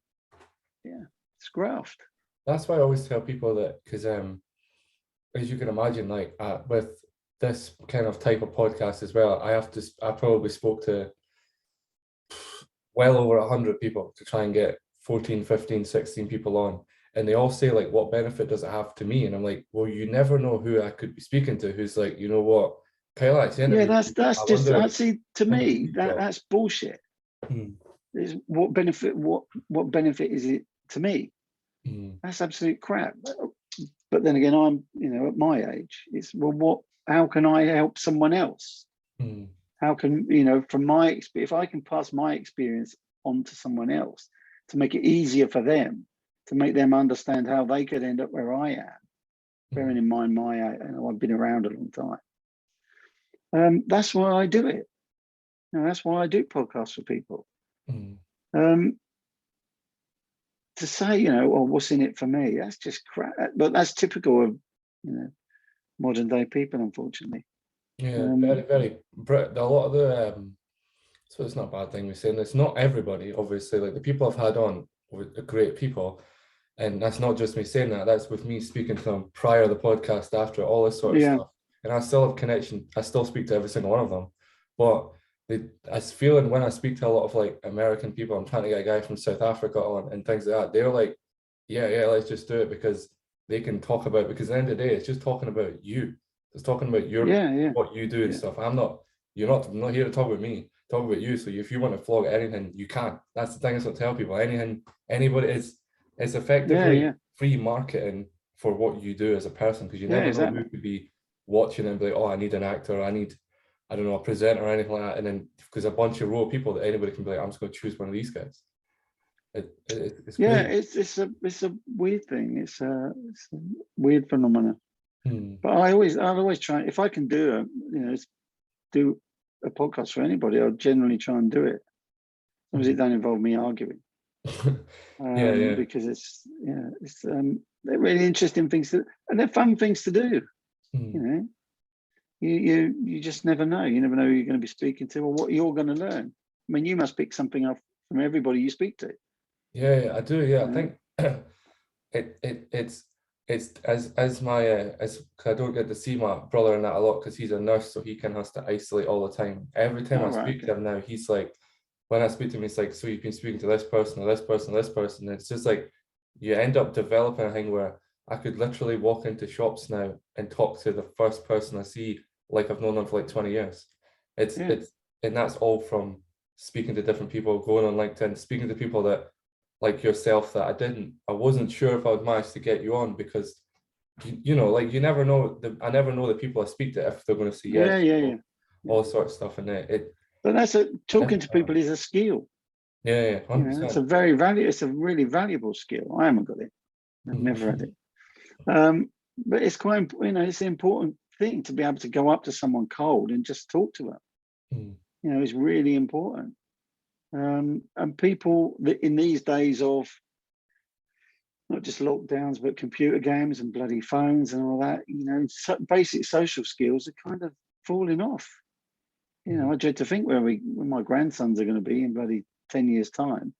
it's graft. That's why I always tell people that, because as you can imagine, like with this kind of type of podcast as well, I probably spoke to well over 100 people to try and get 14, 15, 16 people on. And they all say, like, what benefit does it have to me? And I'm like, well, you never know who I could be speaking to who's like, you know what, Kyle, yeah, that's just, actually, to me, that's bullshit. Is what benefit is it to me? That's absolute crap. But then again, I'm, you know, at my age, it's, well, how can I help someone else? How can, you know, from my experience, if I can pass my experience on to someone else to make it easier for them, to make them understand how they could end up where I am, bearing in mind I've been around a long time. That's why I do it. You know, that's why I do podcasts for people. To say, you know, well, what's in it for me? That's just crap. But that's typical of, you know, modern day people, unfortunately. Yeah, very, very. A lot of the, so it's not a bad thing we're saying. It's not everybody, obviously. Like the people I've had on were great people. And that's not just me saying that. That's with me speaking to them prior to the podcast, after, all this sort of stuff. And I still have connection. I still speak to every single one of them. But I feeling when I speak to a lot of like American people, I'm trying to get a guy from South Africa on and things like that. They're like, yeah, let's just do it, because they can talk about, because at the end of the day, it's just talking about you. It's talking about your what you do and stuff. I'm not here to talk about me, talk about you. So if you want to flog anything, you can. That's the thing I tell people. Anything, anybody, it's effectively free marketing for what you do as a person, because you Yeah, never know exactly. who could be watching and be like, oh, I need an actor, or I need, I don't know, a presenter or anything like that. And then because a bunch of raw people that anybody can be like, I'm just going to choose one of these guys. It's Yeah, crazy. it's a weird thing. It's a weird phenomenon. Hmm. But I'll always try, if I can do a podcast for anybody, I'll generally try and do it. As long as it don't involve me arguing. Yeah, yeah. Because they're really interesting things and they're fun things to do. Hmm. You know, you just never know. You never know who you're going to be speaking to or what you're going to learn. I mean, you must pick something up from everybody you speak to. Yeah, I do. Yeah, You I know? think it's as my as 'cause I don't get to see my brother in that a lot because he's a nurse, so he kind of has to isolate all the time. Every time Oh, I right, speak okay. to him now, he's like, when I speak to him, he's like, so you've been speaking to this person or this person, this person. And it's just like you end up developing a thing where I could literally walk into shops now and talk to the first person I see like I've known them for like 20 years. It's Yeah, it's and that's all from speaking to different people, going on LinkedIn, speaking to people that like yourself that I wasn't sure if I would manage to get you on because you know, like you never know I never know the people I speak to if they're going to say yes, yeah. Yeah. all sorts of stuff, and But talking to people is a skill. yeah, You know, it's 100%. it's a really valuable skill. I haven't got it. I've never had it. But it's quite, it's an important thing to be able to go up to someone cold and just talk to them. Mm. It's really important. And people that in these days of not just lockdowns, but computer games and bloody phones and all that, basic social skills are kind of falling off. I dread to think where my grandsons are going to be in bloody 10 years' time.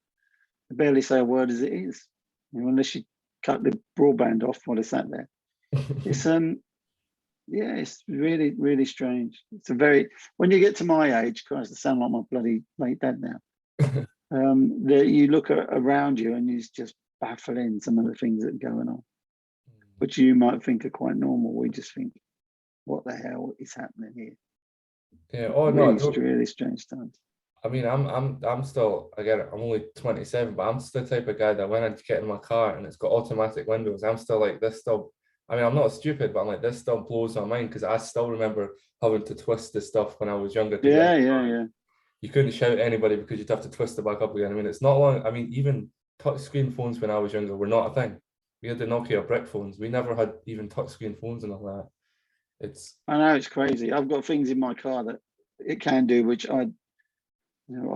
They barely say a word as it is, unless you cut the broadband off while they sat there. It's yeah, it's really, really strange. When you get to my age, Christ, I sound like my bloody late dad now. That you look around you and it's just baffling some of the things that are going on, which you might think are quite normal. We just think, what the hell is happening here? Yeah. Oh no, Really, don't. really strange times. I mean, I'm still again. I'm only 27, but I'm still the type of guy that when I get in my car and it's got automatic windows, I'm still like this. Still, I mean, I'm not stupid, but I'm like this. Still blows my mind because I still remember having to twist the stuff when I was younger to get in Yeah, the yeah, car. yeah. You couldn't shout at anybody because you'd have to twist it back up again. I mean, it's not long. I mean, even touchscreen phones when I was younger were not a thing. We had the Nokia brick phones. We never had even touchscreen phones and all that. It's I know it's crazy. I've got things in my car that it can do, which I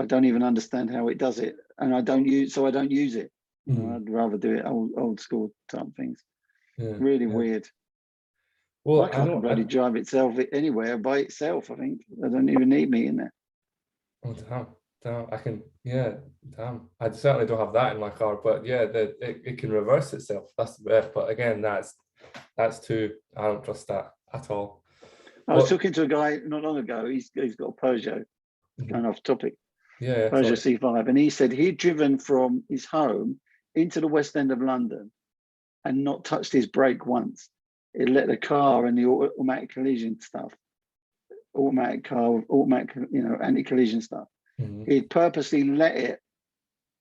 don't even understand how it does it, and I don't use it. I'd rather do it old school type things. yeah, Really yeah. weird. My Well, I car can don't. bloody drive itself anywhere by itself. I think I don't even need me in there. Oh damn! I can. Yeah, damn. I certainly don't have that in my car, but yeah, it can reverse itself. That's the best. But again, that's too. I don't trust that at all. I was But talking to a guy not long ago. He's got a Peugeot. mhm, Going off topic. yeah, Peugeot sorry. C5, and he said he'd driven from his home into the West End of London and not touched his brake once. It let the car and the automatic collision stuff, automatic car, automatic, anti-collision stuff. Mhm, He'd purposely let it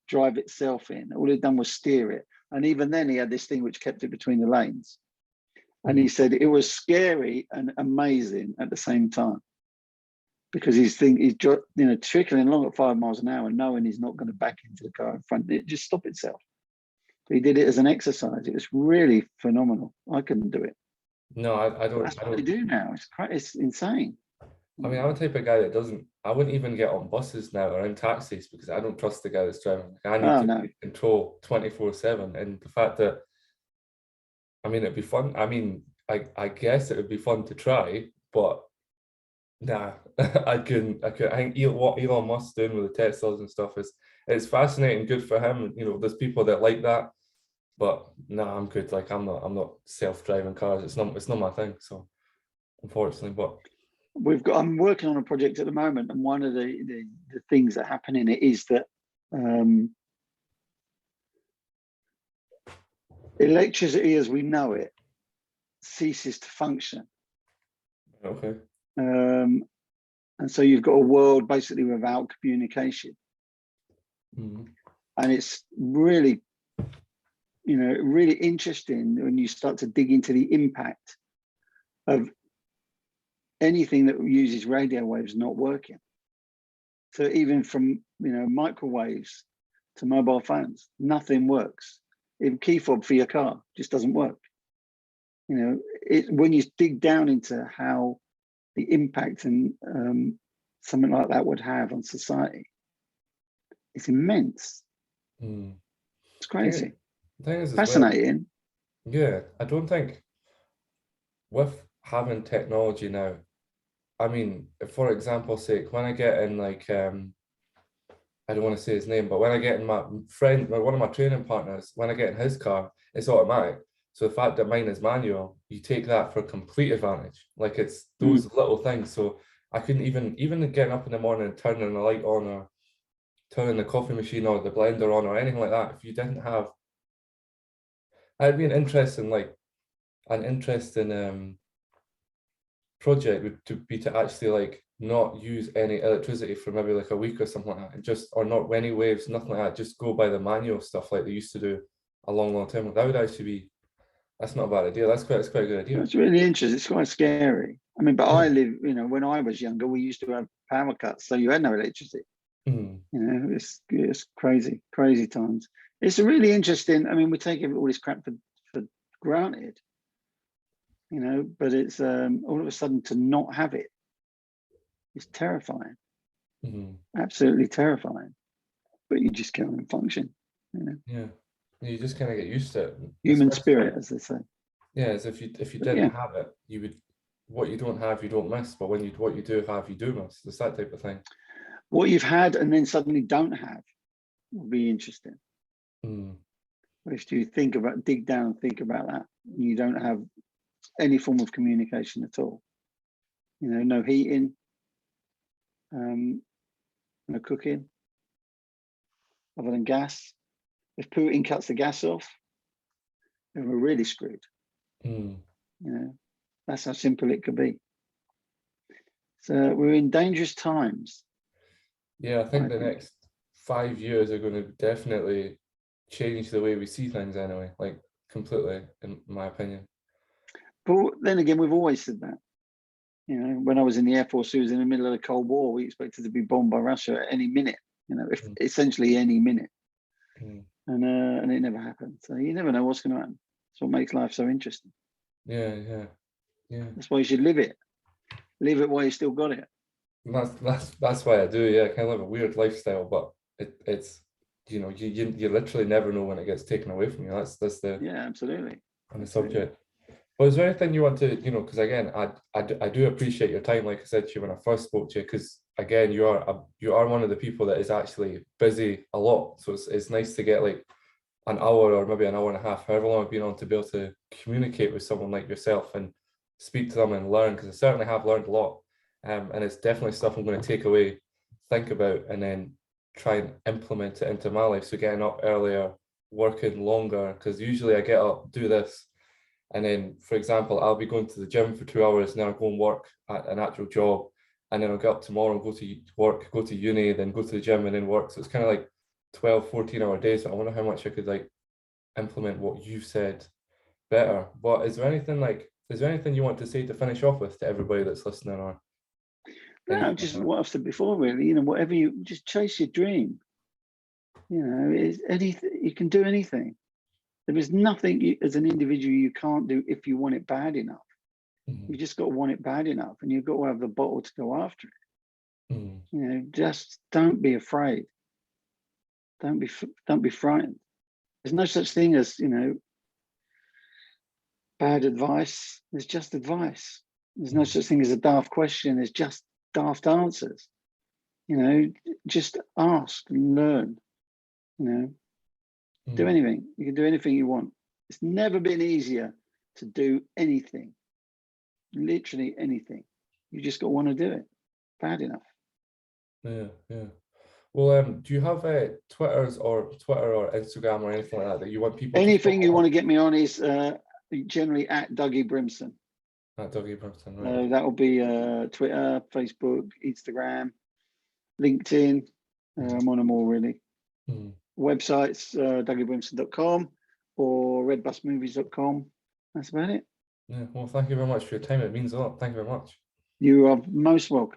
drive itself in. All he'd done was steer it. And even then he had this thing which kept it between the lanes. And mhm, he said it was scary and amazing at the same time. Because he's trickling along at 5 miles an hour, knowing he's not going to back into the car in front. It just stopped itself. But he did it as an exercise. It was really phenomenal. I couldn't do it. no, I But don't. that's I what they don't. do now. It's insane. I mean, I'm the type of guy that doesn't. I wouldn't even get on buses now or in taxis because I don't trust the guy that's driving. Like, I need Oh to no. be in control 24/7, and the fact that I mean, it'd be fun. I mean, I guess it would be fun to try, but nah, I couldn't. I think what Elon Musk's doing with the Teslas and stuff is it's fascinating, good for him. You know, there's people that like that, but nah, I'm good. Like I'm not self-driving cars. It's not my thing. So unfortunately, but I'm working on a project at the moment, and one of the things that happen in it is that electricity as we know it ceases to function. okay. And so you've got a world basically without communication. Mhm. And it's really you know, really interesting when you start to dig into the impact of anything that uses radio waves not working. So even from, you know, microwaves to mobile phones, nothing works. Even key fob for your car just doesn't work. You know, when you dig down into how the impact and something like that would have on society, it's immense. It's crazy. The thing is as Fascinating. Well, yeah, I don't think with having technology now, I mean, for example's sake, when I get in like I don't want to say his name, but when I get in my friend, one of my training partners, when I get in his car, it's automatic. So the fact that mine is manual, you take that for complete advantage. Like it's those little things. So I couldn't even getting up in the morning and turning the light on or turning the coffee machine or the blender on or anything like that. If you didn't have, that'd be an interesting project would to be to actually like not use any electricity for maybe like a week or something like that, and just or not any waves, nothing like that. Just go by the manual stuff like they used to do a long time ago. That would actually be, that's not a bad idea. That's quite a good idea. It's really interesting. It's quite scary. I mean, but I live, you know, when I was younger, we used to have power cuts, so you had no electricity. You know, it's crazy times. It's really interesting. I mean, we take all this crap for granted, you know, but it's all of a sudden to not have it is terrifying. Absolutely terrifying. But you just can't function, you know. Yeah, you just kind of get used to it. Human spirit, as they say. Yeah, as if you didn't have it, you would, what you don't have you don't miss, but when what you do have you do miss. It's that type of thing. What you've had and then suddenly don't have will be interesting. If you dig down and think about that, and you don't have any form of communication at all, you know, no heating, no cooking other than gas. If Putin cuts the gas off, then we're really screwed. You know, that's how simple it could be. So we're in dangerous times. Yeah, I think the next 5 years are going to definitely change the way we see things anyway, like completely, in my opinion. But then again, we've always said that. You know, when I was in the Air Force, it was in the middle of the Cold War. We expected to be bombed by Russia at any minute, you know, if essentially any minute. And it never happened. So you never know what's going to happen. That's what makes life so interesting. Yeah. That's why you should live it. Live it while you still got it. That's why I do. Yeah, I kind of live a weird lifestyle, but it's, you know, you literally never know when it gets taken away from you. That's the absolutely on the subject. But is there anything you want to, you know, because again, I do appreciate your time, like I said to you when I first spoke to you, because again, you are one of the people that is actually busy a lot. So it's nice to get like an hour or maybe an hour and a half, however long I've been on, to be able to communicate with someone like yourself and speak to them and learn, because I certainly have learned a lot. And it's definitely stuff I'm going to take away, think about, and then try and implement it into my life. So getting up earlier, working longer, because usually I get up, do this, and then, for example, I'll be going to the gym for 2 hours, and then I'll go and work at an actual job, and then I'll get up tomorrow and go to work, go to uni, then go to the gym and then work. So it's kind of like 12, 14-hour days. So I wonder how much I could like implement what you've said better. But is there anything you want to say to finish off with to everybody that's listening? Or no, just what I've said before, really. You know, whatever you just chase your dream. You know, it's anything, you can do anything. There is nothing as an individual you can't do if you want it bad enough. You just got to want it bad enough, and you've got to have the bottle to go after it. You know, just don't be afraid. Don't be frightened. There's no such thing as, you know, bad advice. There's just advice. There's no such thing as a daft question. There's just daft answers. You know, just ask and learn. You know, do anything. You can do anything you want. It's never been easier to do anything. Literally anything. You just got to want to do it bad enough. Yeah. Well, do you have Twitter or Instagram or anything like that you want people? Anything you want to get me on is generally at Dougie Brimson. At Dougie Brimson, right? That will be Twitter, Facebook, Instagram, LinkedIn. I'm on them all really. Websites, dougiebrimson.com. or redbusmovies.com. That's about it. Yeah, well, thank you very much for your time. It means a lot. Thank you very much. You are most welcome.